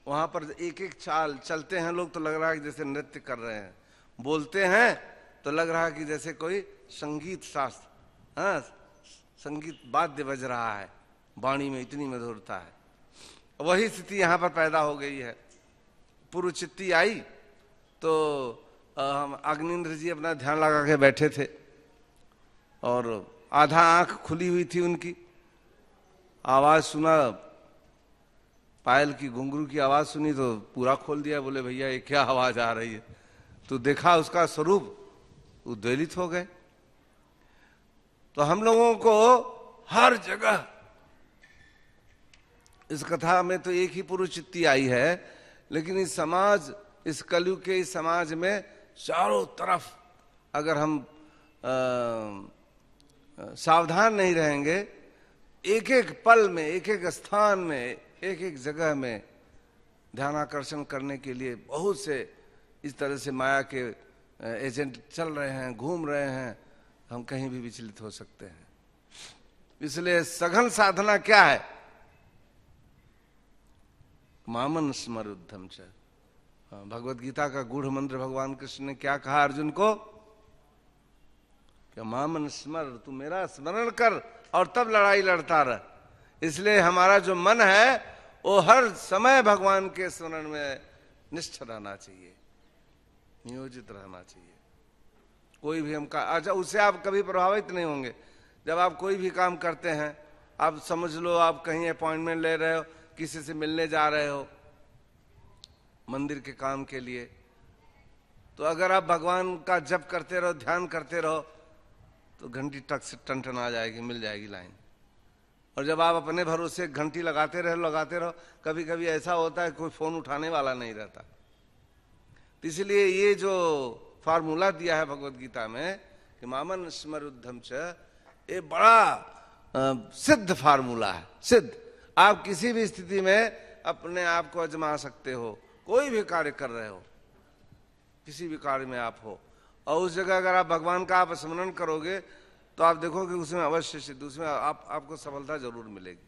वहां पर एक एक चाल चलते हैं लोग तो लग रहा है कि जैसे नृत्य कर रहे हैं, बोलते हैं तो लग रहा है कि जैसे कोई संगीत शास्त्र, हाँ, संगीत वाद्य बज रहा है, वाणी में इतनी मधुरता है। वही स्थिति यहाँ पर पैदा हो गई है। पूर्व चित्ती आई तो हम अग्निंद्र जी अपना ध्यान लगा के बैठे थे और आधा आंख खुली हुई थी उनकी, आवाज सुना, पायल की घुंघरू की आवाज सुनी तो पूरा खोल दिया। बोले भैया ये क्या आवाज आ रही है, तो देखा उसका स्वरूप, उद्वेलित हो गए। तो हम लोगों को हर जगह इस कथा में तो एक ही पुरुष चित्ती आई है, लेकिन इस समाज, इस कलयुग के इस समाज में चारों तरफ अगर हम सावधान नहीं रहेंगे, एक एक पल में, एक एक स्थान में, एक एक जगह में ध्यानाकर्षण करने के लिए बहुत से इस तरह से माया के एजेंट चल रहे हैं, घूम रहे हैं, हम कहीं भी विचलित हो सकते हैं। इसलिए सघन साधना क्या है, मामन स्मरुद्धम च। भगवत गीता का गूढ़ मंत्र भगवान कृष्ण ने क्या कहा अर्जुन को, कि मामन स्मर, तू मेरा स्मरण कर और तब लड़ाई लड़ता रह। इसलिए हमारा जो मन है वो हर समय भगवान के स्मरण में निष्ठ रहना चाहिए, नियोजित रहना चाहिए। कोई भी हम का, अच्छा उससे आप कभी प्रभावित नहीं होंगे। जब आप कोई भी काम करते हैं, आप समझ लो आप कहीं अपॉइंटमेंट ले रहे हो, किसी से मिलने जा रहे हो मंदिर के काम के लिए, तो अगर आप भगवान का जप करते रहो, ध्यान करते रहो, तो घंटी टक से टन आ जाएगी, मिल जाएगी लाइन। और जब आप अपने भरोसे घंटी लगाते रहो, कभी कभी ऐसा होता है कोई फोन उठाने वाला नहीं रहता। तो इसलिए ये जो फार्मूला दिया है भगवत गीता में कि मामन स्मरुद्धम च, ये बड़ा सिद्ध फार्मूला है, सिद्ध। आप किसी भी स्थिति में अपने आप को आजमा सकते हो, कोई भी कार्य कर रहे हो, किसी भी कार्य में आप हो, और उस जगह अगर आप भगवान का आप स्मरण करोगे तो आप देखोगे उसमें अवश्य सिद्ध, उसमें आपको सफलता जरूर मिलेगी।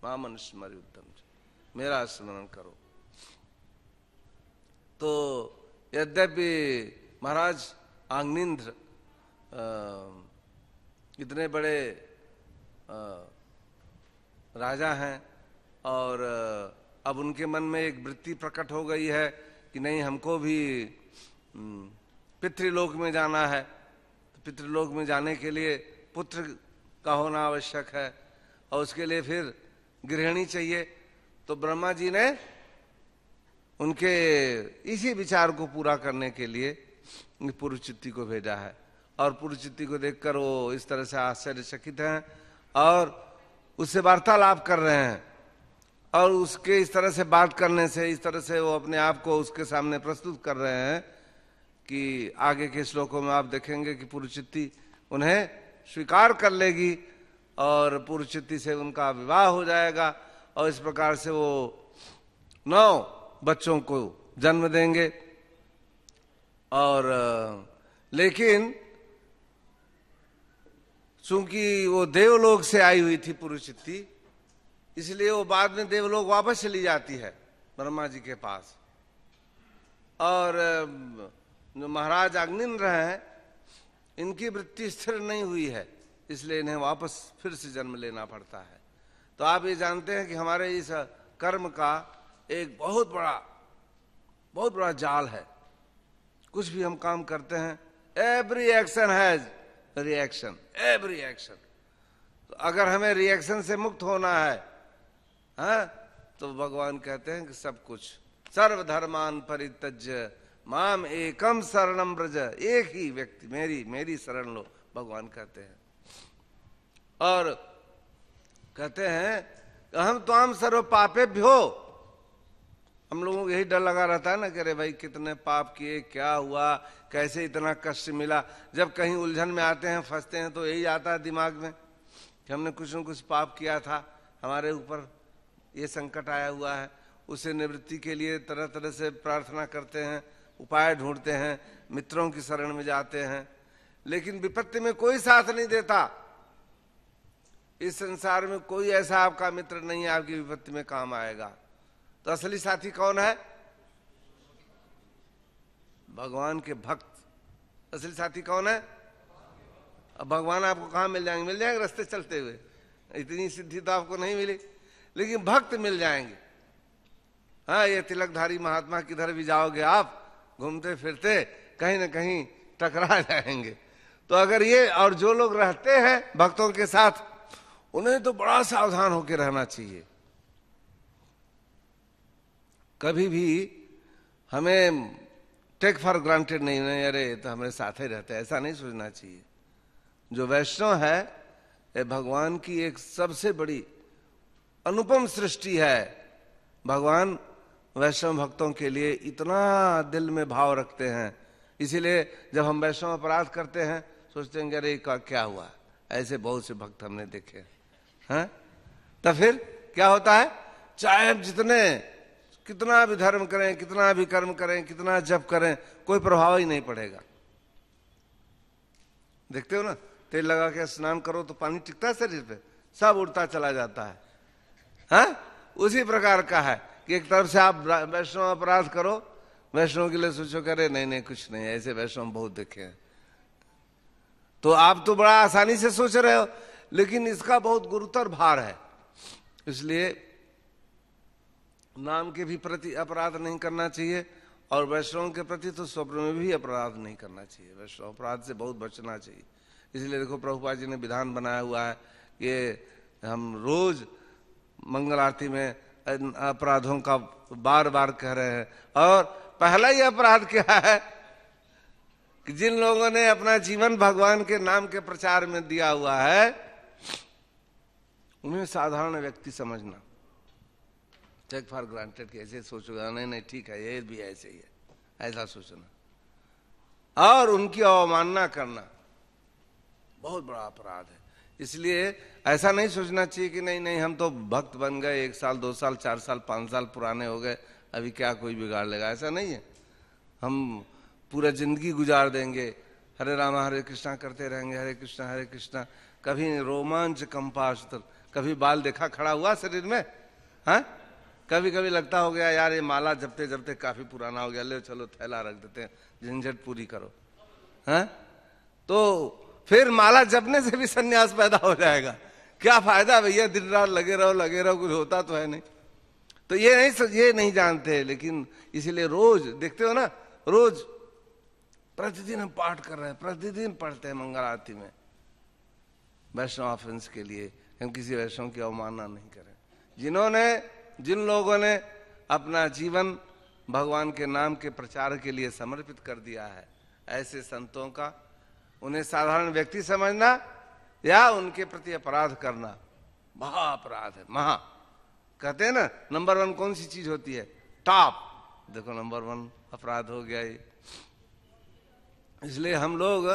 मामन स्मरुद्धम च, मेरा स्मरण करो। तो यद्यपि महाराज आग्नेन्द्र इतने बड़े राजा हैं और अब उनके मन में एक वृत्ति प्रकट हो गई है कि नहीं, हमको भी पितृलोक में जाना है। तो पितृलोक में जाने के लिए पुत्र का होना आवश्यक है और उसके लिए फिर गृहिणी चाहिए। तो ब्रह्मा जी ने उनके इसी विचार को पूरा करने के लिए पूर्व चित्ती को भेजा है, और पूर्व चित्ती को देखकर वो इस तरह से आश्चर्यचकित हैं और उससे वार्तालाप कर रहे हैं और उसके इस तरह से बात करने से, इस तरह से वो अपने आप को उसके सामने प्रस्तुत कर रहे हैं कि आगे के श्लोकों में आप देखेंगे कि पुरुचित्ती उन्हें स्वीकार कर लेगी और पुरुचित्ती से उनका विवाह हो जाएगा और इस प्रकार से वो 9 बच्चों को जन्म देंगे। और लेकिन चूंकि वो देवलोक से आई हुई थी पुरुचित्ती, इसलिए वो बाद में देवलोक वापस चली जाती है ब्रह्मा जी के पास। और जो महाराज अग्निन्द्र हैं, इनकी वृत्ति स्थिर नहीं हुई है, इसलिए इन्हें वापस फिर से जन्म लेना पड़ता है। तो आप ये जानते हैं कि हमारे इस कर्म का एक बहुत बड़ा जाल है। कुछ भी हम काम करते हैं, every action has reaction, every action. तो अगर हमें रिएक्शन से मुक्त होना है, हाँ, तो भगवान कहते हैं कि सब कुछ सर्वधर्मान परित्यज्य माम एकम शरणम ब्रज, एक ही व्यक्ति मेरी शरण लो, भगवान कहते हैं। और कहते हैं हम त्वाम सर्व पापेभ्यो, हम लोगों को यही डर लगा रहता है ना कि अरे भाई कितने पाप किए, क्या हुआ, कैसे इतना कष्ट मिला। जब कहीं उलझन में आते हैं, फंसते हैं, तो यही आता है दिमाग में कि हमने कुछ न कुछ पाप किया था, हमारे ऊपर ये संकट आया हुआ है। उसे निवृत्ति के लिए तरह तरह से प्रार्थना करते हैं, उपाय ढूंढते हैं, मित्रों की शरण में जाते हैं, लेकिन विपत्ति में कोई साथ नहीं देता। इस संसार में कोई ऐसा आपका मित्र नहीं है आपकी विपत्ति में काम आएगा। तो असली साथी कौन है? भगवान के भक्त। असली साथी कौन है? अब भगवान आपको कहाँ मिल जाएंगे? मिल जाएंगे रास्ते चलते हुए, इतनी सिद्धि तो आपको नहीं मिली, लेकिन भक्त मिल जाएंगे। हाँ, ये तिलकधारी महात्मा किधर भी जाओगे आप, घूमते फिरते कहीं ना कहीं टकरा जाएंगे। तो अगर ये, और जो लोग रहते हैं भक्तों के साथ, उन्हें तो बड़ा सावधान होकर रहना चाहिए। कभी भी हमें टेक फॉर ग्रांटेड नहीं, अरे तो हमारे साथ ही रहते हैं, ऐसा नहीं सोचना चाहिए। जो वैष्णव है, ये भगवान की एक सबसे बड़ी अनुपम सृष्टि है। भगवान वैष्णव भक्तों के लिए इतना दिल में भाव रखते हैं, इसीलिए जब हम वैष्णव अपराध करते हैं सोचते हैं अरे क्या हुआ। ऐसे बहुत से भक्त हमने देखे हैं। तो फिर क्या होता है, चाहे हम कितना भी धर्म करें, कितना भी कर्म करें, कितना जप करें, कोई प्रभाव ही नहीं पड़ेगा। देखते हो ना, तेल लगा के स्नान करो तो पानी टिकता है शरीर पे, सब उड़ता चला जाता है। हाँ, उसी प्रकार का है कि एक तरफ से आप वैष्णव अपराध करो, वैष्णव के लिए सोचो करे नहीं कुछ नहीं, ऐसे वैष्णव बहुत देखे हैं। तो आप तो बड़ा आसानी से सोच रहे हो, लेकिन इसका बहुत गुरुतर भार है। इसलिए नाम के भी प्रति अपराध नहीं करना चाहिए, और वैष्णव के प्रति तो स्वप्न में भी अपराध नहीं करना चाहिए। वैष्णव अपराध से बहुत बचना चाहिए। इसलिए देखो प्रभुपाद जी ने विधान बनाया हुआ है कि हम रोज मंगल आरती में अपराधों का बार बार कह रहे हैं। और पहला ही अपराध क्या है कि जिन लोगों ने अपना जीवन भगवान के नाम के प्रचार में दिया हुआ है, उन्हें साधारण व्यक्ति समझना, टेक फॉर ग्रांटेड कि ऐसे सोचोगा, नहीं ठीक है, ये भी ऐसे ही है, ऐसा सोचना और उनकी अवमानना करना बहुत बड़ा अपराध है। इसलिए ऐसा नहीं सोचना चाहिए कि नहीं हम तो भक्त बन गए, 1 साल 2 साल 4 साल 5 साल पुराने हो गए, अभी क्या कोई बिगाड़ लेगा। ऐसा नहीं है। हम पूरा जिंदगी गुजार देंगे, हरे रामा हरे कृष्णा करते रहेंगे, हरे कृष्णा। कभी रोमांच कंपास, कभी बाल देखा खड़ा हुआ शरीर में? हाँ, कभी लगता हो गया यार ये माला जपते जपते काफी पुराना हो गया, ले चलो थैला रख देते हैं, झंझट पूरी करो। हाँ, तो फिर माला जपने से भी सन्यास पैदा हो जाएगा। क्या फायदा भैया, दिन रात लगे रहो, कुछ होता तो है नहीं। तो ये नहीं जानते। लेकिन इसीलिए रोज देखते हो ना, रोज प्रतिदिन हम पाठ कर रहे हैं, प्रतिदिन पढ़ते हैं मंगल आरती में वैष्णव ऑफेंस के लिए, हम किसी वैष्णव की अवमानना नहीं करें। जिन लोगों ने अपना जीवन भगवान के नाम के प्रचार के लिए समर्पित कर दिया है, ऐसे संतों का उन्हें साधारण व्यक्ति समझना या उनके प्रति अपराध करना महा अपराध है, महा। कहते हैं ना नंबर 1 कौन सी चीज होती है? टॉप। देखो नंबर 1 अपराध हो गया ये। इसलिए हम लोग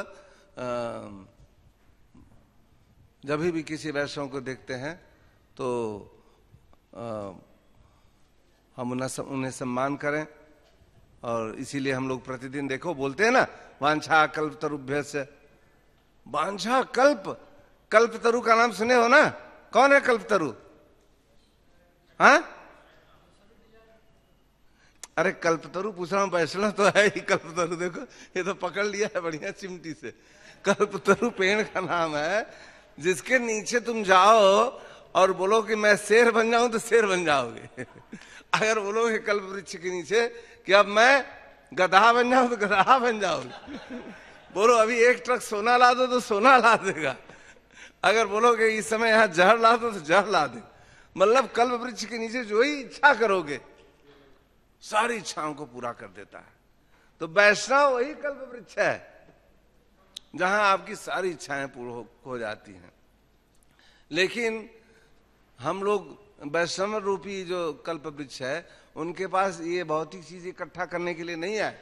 जब भी किसी वैष्णव को देखते हैं तो हम उन्हें सम्मान करें। और इसीलिए हम लोग प्रतिदिन देखो बोलते हैं ना, वांछा कल्पतरुभ्य से। वांछा कल्पतरु का नाम सुने हो ना? कौन है कल्पतरु? हाँ, अरे कल्पतरु पूछ रहा हूं, वैष्णव तो है ही कल्पतरु। देखो ये तो पकड़ लिया है बढ़िया चिमटी से। कल्पतरु पेड़ का नाम है, जिसके नीचे तुम जाओ और बोलो कि मैं शेर बन जाऊं तो शेर बन जाओगे। अगर बोलोगे कल्प वृक्ष के नीचे कि अब मैं गधा बन जाऊं तो गधा बन जाओगे। बोलो अभी 1 ट्रक सोना ला दो तो सोना ला देगा। अगर बोलोगे इस समय यहां जहर ला दो तो जहर ला दे। मतलब कल्प वृक्ष के नीचे जो ही इच्छा करोगे सारी इच्छाओं को पूरा कर देता है। तो वैष्णव वही कल्प वृक्ष है जहां आपकी सारी इच्छाएं पूर्ण हो जाती हैं। लेकिन हम लोग वैष्णव रूपी जो कल्प वृक्ष है उनके पास ये भौतिक चीज इकट्ठा करने के लिए नहीं आए।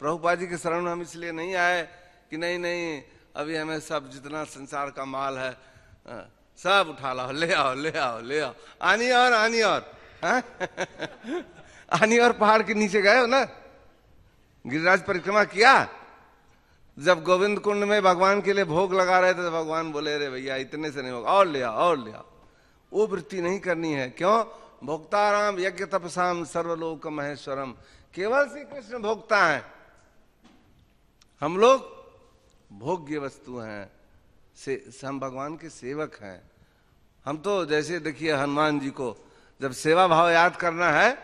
प्रभुपाद जी के शरण में हम इसलिए नहीं आए कि नहीं अभी हमें सब जितना संसार का माल है सब उठा लाओ, ले आओ ले आओ ले आओ। आनी और आनी और पहाड़ के नीचे गए हो ना, गिरिराज परिक्रमा किया। जब गोविंद कुंड में भगवान के लिए भोग लगा रहे थे तो भगवान बोले रे भैया इतने से नहीं होगा, और ले आओ और ले आओ। वो वृत्ति नहीं करनी है। क्यों? भोक्ताराम यज्ञ तपसाम सर्वलोक महेश्वरम। केवल श्री कृष्ण भोक्ता है, हम लोग भोग्य वस्तु हैं, हम भगवान के सेवक हैं। हम तो जैसे देखिए हनुमान जी को जब सेवा भाव याद करना है,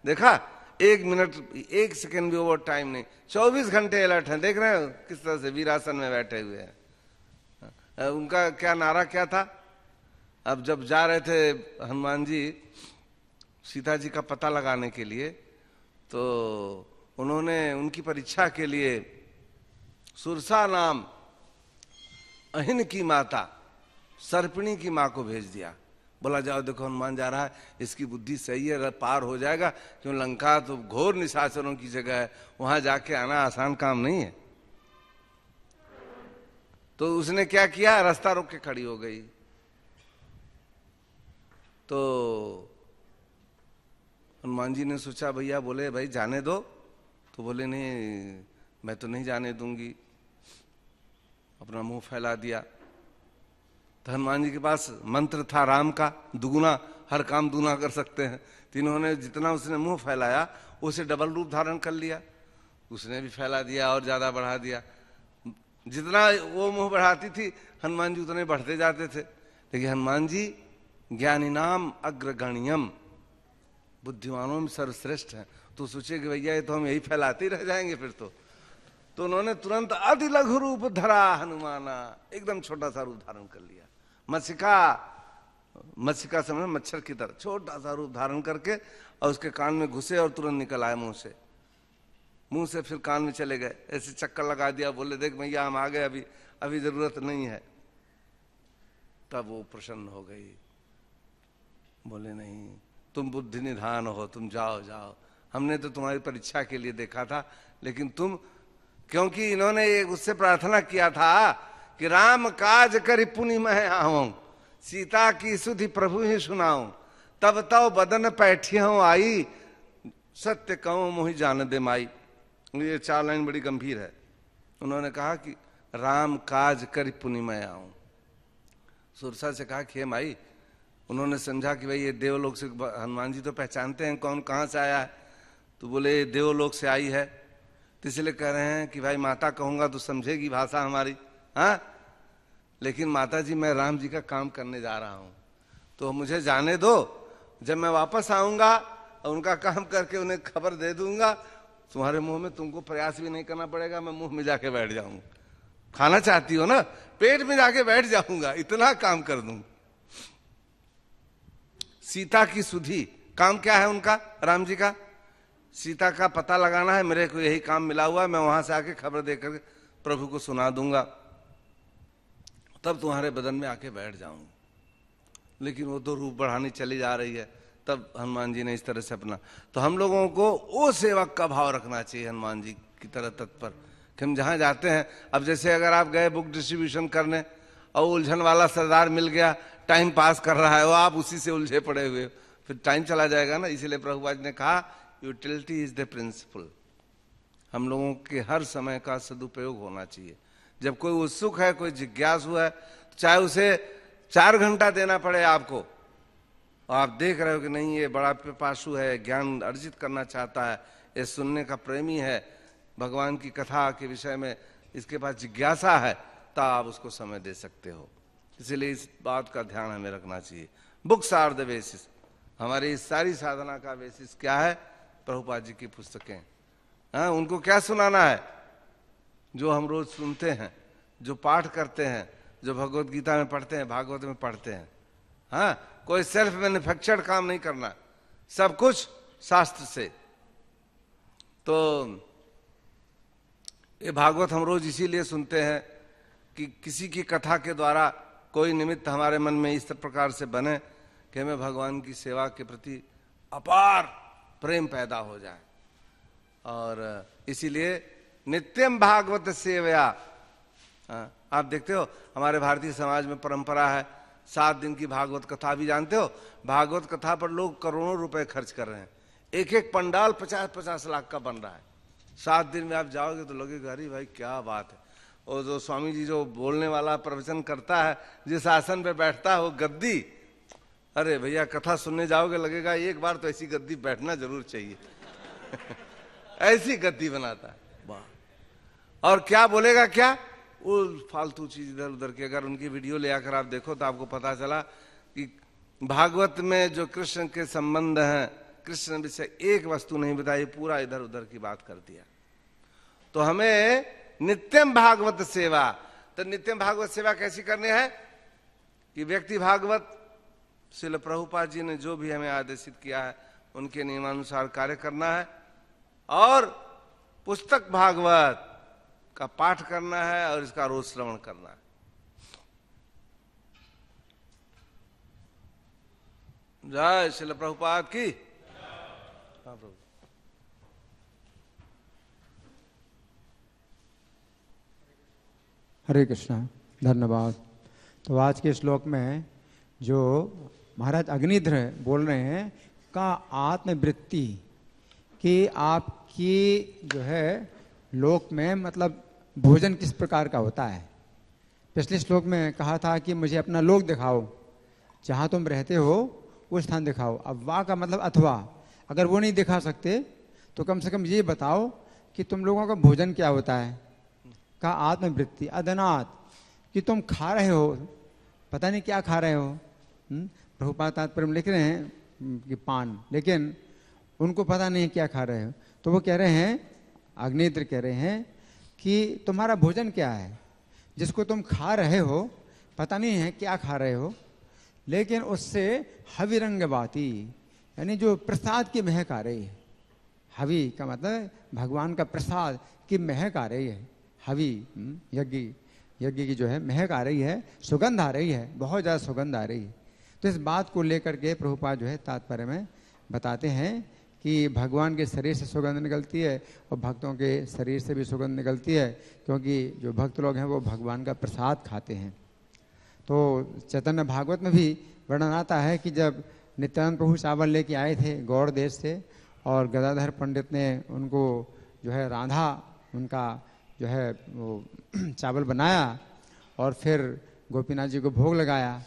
देखा 1 मिनट 1 सेकेंड भी ओवर टाइम नहीं, 24 घंटे अलर्ट हैं। देख रहे हो किस तरह से वीरासन में बैठे हुए हैं। उनका क्या नारा क्या था? अब जब जा रहे थे हनुमान जी सीता जी का पता लगाने के लिए, तो उन्होंने उनकी परीक्षा के लिए सुरसा नाम अहिन की माता सर्पिणी की माँ को भेज दिया। बोला जाओ देखो हनुमान जा रहा है, इसकी बुद्धि सही है, पार हो जाएगा। क्यों? लंका तो घोर निशाचरों की जगह है, वहां जाके आना आसान काम नहीं है। तो उसने क्या किया? रास्ता रोक के खड़ी हो गई। तो हनुमान जी ने सोचा भैया बोले भाई जाने दो, तो बोले नहीं मैं तो नहीं जाने दूंगी। अपना मुंह फैला दिया। तो हनुमान जी के पास मंत्र था राम का, दुगुना, हर काम दूना कर सकते हैं। तो इन्होंने जितना उसने मुंह फैलाया उसे डबल रूप धारण कर लिया। उसने भी फैला दिया और ज्यादा बढ़ा दिया। जितना वो मुंह बढ़ाती थी हनुमान जी उतने बढ़ते जाते थे। लेकिन हनुमान जी ज्ञानी नाम अग्रगण्यम, बुद्धिमानों में सर्वश्रेष्ठ है। तो सोचे कि भैया ये तो हम यही फैलाते ही रह जाएंगे फिर तो उन्होंने तुरंत अति लघु रूप धरा हनुमाना, एकदम छोटा सा रूप धारण कर लिया। मत्स्यिका समझ, मच्छर की तरह छोटा सा रूप धारण करके और उसके कान में घुसे और तुरंत निकल आए मुंह से फिर कान में चले गए। ऐसे चक्कर लगा दिया, बोले देख भैया हम आ गए, अभी जरूरत नहीं है। तब वो प्रसन्न हो गई। बोले नहीं तुम बुद्धि निधान हो, तुम जाओ जाओ, हमने तो तुम्हारी परीक्षा के लिए देखा था। लेकिन तुम, क्योंकि इन्होंने उससे प्रार्थना किया था कि राम काज करि पुनि मैं आऊं, सीता की सुधि प्रभु ही सुनाऊं, तब तो बदन पैठियों आई, सत्य कहूं मोहि जान दे माई। ये 4 लाइन बड़ी गंभीर है। उन्होंने कहा कि राम काज करि पुनि मैं आऊं। सुरसा से कहा कि हे माई, उन्होंने समझा कि भाई ये देवलोक से, हनुमान जी तो पहचानते हैं कौन कहाँ से आया है। तो बोले देवलोक से आई है, तो इसलिए कह रहे हैं कि भाई माता कहूंगा तो समझेगी भाषा हमारी। हाँ, लेकिन माता जी मैं राम जी का काम करने जा रहा हूं, तो मुझे जाने दो। जब मैं वापस आऊंगा और उनका काम करके उन्हें खबर दे दूंगा, तुम्हारे मुंह में तुमको प्रयास भी नहीं करना पड़ेगा, मैं मुंह में जाके बैठ जाऊंगा। खाना चाहती हो ना, पेट में जाके बैठ जाऊंगा, इतना काम कर दूंगा। सीता की सुधि, काम क्या है उनका, राम जी का? सीता का पता लगाना है। मेरे को यही काम मिला हुआ है, मैं वहां से आके खबर देकर प्रभु को सुना दूंगा, तब तुम्हारे बदन में आके बैठ जाऊंगा। लेकिन वो तो रूप बढ़ानी चली जा रही है। तब हनुमान जी ने इस तरह से अपना, तो हम लोगों को वो सेवक का भाव रखना चाहिए हनुमान जी की तरह तत्पर, कि हम जहाँ जाते हैं, अब जैसे अगर आप गए बुक डिस्ट्रीब्यूशन करने और उलझन वाला सरदार मिल गया, टाइम पास कर रहा है वो, आप उसी से उलझे पड़े हुए, फिर टाइम चला जाएगा ना। इसीलिए प्रभुपाद ने कहा यूटिलिटी इज द प्रिंसिपल। हम लोगों के हर समय का सदुपयोग होना चाहिए। जब कोई उत्सुक है, कोई जिज्ञासु है, तो चाहे उसे 4 घंटा देना पड़े आपको, और आप देख रहे हो कि नहीं ये बड़ा पिपासु है, ज्ञान अर्जित करना चाहता है, ये सुनने का प्रेमी है, भगवान की कथा के विषय में इसके पास जिज्ञासा है, तो आप उसको समय दे सकते हो। इसलिए इस बात का ध्यान हमें रखना चाहिए। Books are the basis. हमारी इस सारी साधना का बेसिस क्या है? प्रभुपाद जी की पुस्तकें। हाँ, उनको क्या सुनाना है? जो हम रोज सुनते हैं, जो पाठ करते हैं, जो भगवत गीता में पढ़ते हैं, भागवत में पढ़ते हैं। हाँ, कोई सेल्फ मैन्युफैक्चर्ड काम नहीं करना, सब कुछ शास्त्र से। तो ये भागवत हम रोज इसीलिए सुनते हैं कि किसी की कथा के द्वारा कोई निमित्त हमारे मन में इस प्रकार से बने कि हमें भगवान की सेवा के प्रति अपार प्रेम पैदा हो जाए। और इसीलिए नित्यम भागवत सेवया, आप देखते हो हमारे भारतीय समाज में परंपरा है 7 दिन की भागवत कथा। भी जानते हो भागवत कथा पर लोग करोड़ों रुपए खर्च कर रहे हैं। एक एक पंडाल 50-50 लाख का बन रहा है। 7 दिन में आप जाओगे तो लगेगा अरे भाई क्या बात है। और जो स्वामी जी जो बोलने वाला प्रवचन करता है, जिस आसन पे बैठता है वो गद्दी, अरे भैया कथा सुनने जाओगे लगेगा एक बार तो ऐसी गद्दी बैठना जरूर चाहिए। ऐसी गद्दी बनाता है, वाह। और क्या बोलेगा, क्या वो फालतू चीज इधर उधर की। अगर उनकी वीडियो ले आकर आप देखो तो आपको पता चला कि भागवत में जो कृष्ण के संबंध हैं, कृष्ण विषय एक वस्तु नहीं बताई, पूरा इधर उधर की बात कर दिया। तो हमें नित्यम भागवत सेवा, तो नित्यम भागवत सेवा कैसी करनी है कि व्यक्ति भागवत, श्रील प्रभुपाद जी ने जो भी हमें आदेशित किया है उनके नियमानुसार कार्य करना है, और पुस्तक भागवत का पाठ करना है और इसका रोज श्रवण करना है। जय श्रील प्रभुपाद की। हाँ प्रभु। हरे कृष्णा, धन्यवाद। तो आज के श्लोक में जो महाराज अग्निध्र बोल रहे हैं का आत्मवृत्ति कि आपकी जो है लोक में मतलब भोजन किस प्रकार का होता है। पिछले श्लोक में कहा था कि मुझे अपना लोक दिखाओ, जहाँ तुम रहते हो वो स्थान दिखाओ। अब वाह का मतलब अथवा, अगर वो नहीं दिखा सकते तो कम से कम ये बताओ कि तुम लोगों का भोजन क्या होता है। का आत्मवृत्ति अदनात, कि तुम खा रहे हो, पता नहीं क्या खा रहे हो। प्रभुपाद तात्पर्य में लिख रहे हैं कि पान, लेकिन उनको पता नहीं क्या खा रहे हो। तो वो कह रहे हैं, अग्निध्र कह रहे हैं कि तुम्हारा भोजन क्या है, जिसको तुम खा रहे हो पता नहीं है क्या खा रहे हो, लेकिन उससे हविरंग बाती, यानी जो प्रसाद की महक आ रही है। हवि का मतलब भगवान का प्रसाद की महक आ रही है। हवि यज्ञ की जो है महक आ रही है, सुगंध आ रही है, बहुत ज़्यादा सुगंध आ रही है। तो इस बात को लेकर के प्रभुपाद जो है तात्पर्य में बताते हैं कि भगवान के शरीर से सुगंध निकलती है और भक्तों के शरीर से भी सुगंध निकलती है, क्योंकि जो भक्त लोग हैं वो भगवान का प्रसाद खाते हैं। तो चैतन्य भागवत में भी वर्णन आता है कि जब नित्यानंद प्रभु चावल लेके आए थे गौड़ देश से, और गदाधर पंडित ने उनको जो है रांधा, उनका जो है वो चावल बनाया और फिर गोपीनाथ जी को भोग लगाया।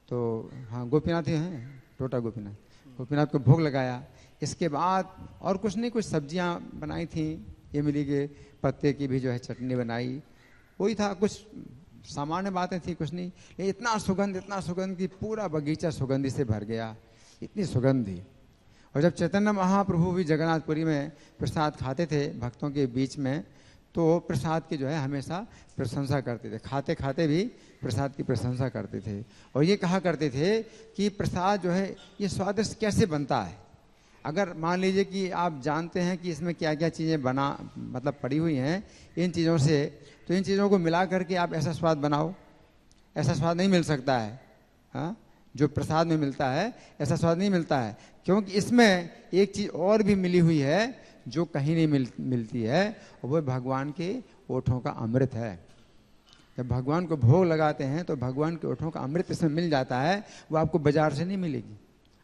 तो हाँ, गोपीनाथ ही हैं, टोटा गोपीनाथ को भोग लगाया। इसके बाद और कुछ नहीं, कुछ सब्जियां बनाई थी, इमली के पत्ते की भी जो है चटनी बनाई, वही था, कुछ सामान्य बातें थी, कुछ नहीं। इतना सुगंध कि पूरा बगीचा सुगंधी से भर गया, इतनी सुगंध थी। और जब चैतन्य महाप्रभु भी जगन्नाथपुरी में प्रसाद खाते थे भक्तों के बीच में, तो प्रसाद की जो है हमेशा प्रशंसा करते थे, खाते खाते भी प्रसाद की प्रशंसा करते थे। और ये कहा करते थे कि प्रसाद जो है ये स्वादिष्ट कैसे बनता है। अगर मान लीजिए कि आप जानते हैं कि इसमें क्या क्या चीज़ें मतलब पड़ी हुई हैं इन चीज़ों से, तो इन चीज़ों को मिला करके आप ऐसा स्वाद बनाओ, ऐसा स्वाद नहीं मिल सकता है। हाँ, जो प्रसाद में मिलता है ऐसा स्वाद नहीं मिलता है, क्योंकि इसमें एक चीज और भी मिली हुई है जो कहीं नहीं मिलती है, और वो भगवान के ओठों का अमृत है। जब भगवान को भोग लगाते हैं तो भगवान के ओठों का अमृत इसमें मिल जाता है, वो आपको बाजार से नहीं मिलेगी।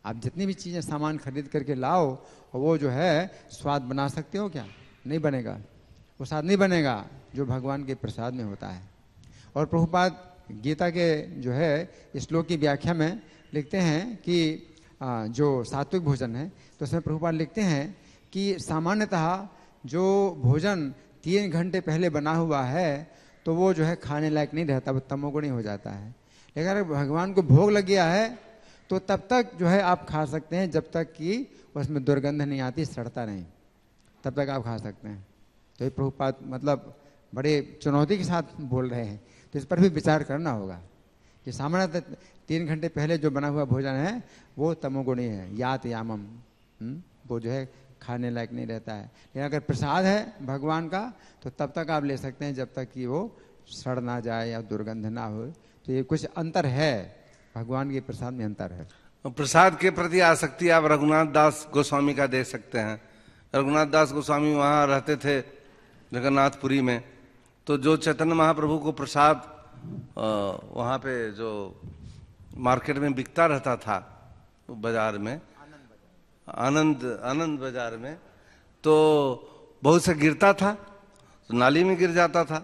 आप जितनी भी चीज़ें सामान खरीद करके लाओ और वो जो है स्वाद बना सकते हो क्या? नहीं बनेगा, वो स्वाद नहीं बनेगा जो भगवान के प्रसाद में होता है। और प्रभुपाद गीता के जो है श्लोक की व्याख्या में लिखते हैं कि जो सात्विक भोजन है तो उसमें प्रभुपाद लिखते हैं कि सामान्यतः जो भोजन 3 घंटे पहले बना हुआ है तो वो जो है खाने लायक नहीं रहता, वो तमोगुणी हो जाता है। लेकिन अगर भगवान को भोग लग गया है तो तब तक जो है आप खा सकते हैं, जब तक कि उसमें दुर्गंध नहीं आती, सड़ता नहीं, तब तक आप खा सकते हैं। तो ये प्रभुपाद मतलब बड़े चुनौती के साथ बोल रहे हैं, तो इस पर भी विचार करना होगा कि सामान्यतः 3 घंटे पहले जो बना हुआ भोजन है वो तमोगुणी है, यात यामम, वो जो है खाने लायक नहीं रहता है। लेकिन अगर प्रसाद है भगवान का तो तब तक आप ले सकते हैं जब तक कि वो सड़ ना जाए या दुर्गंध ना हो। तो ये कुछ अंतर है, भगवान के प्रसाद में अंतर है। प्रसाद के प्रति आसक्ति आप रघुनाथ दास गोस्वामी का देख सकते हैं। रघुनाथ दास गोस्वामी वहाँ रहते थे जगन्नाथपुरी में, तो जो चैतन्य महाप्रभु को प्रसाद वहाँ पे जो मार्केट में बिकता रहता था बाजार में, आनंद बाजार में, तो बहुत से गिरता था तो नाली में गिर जाता था।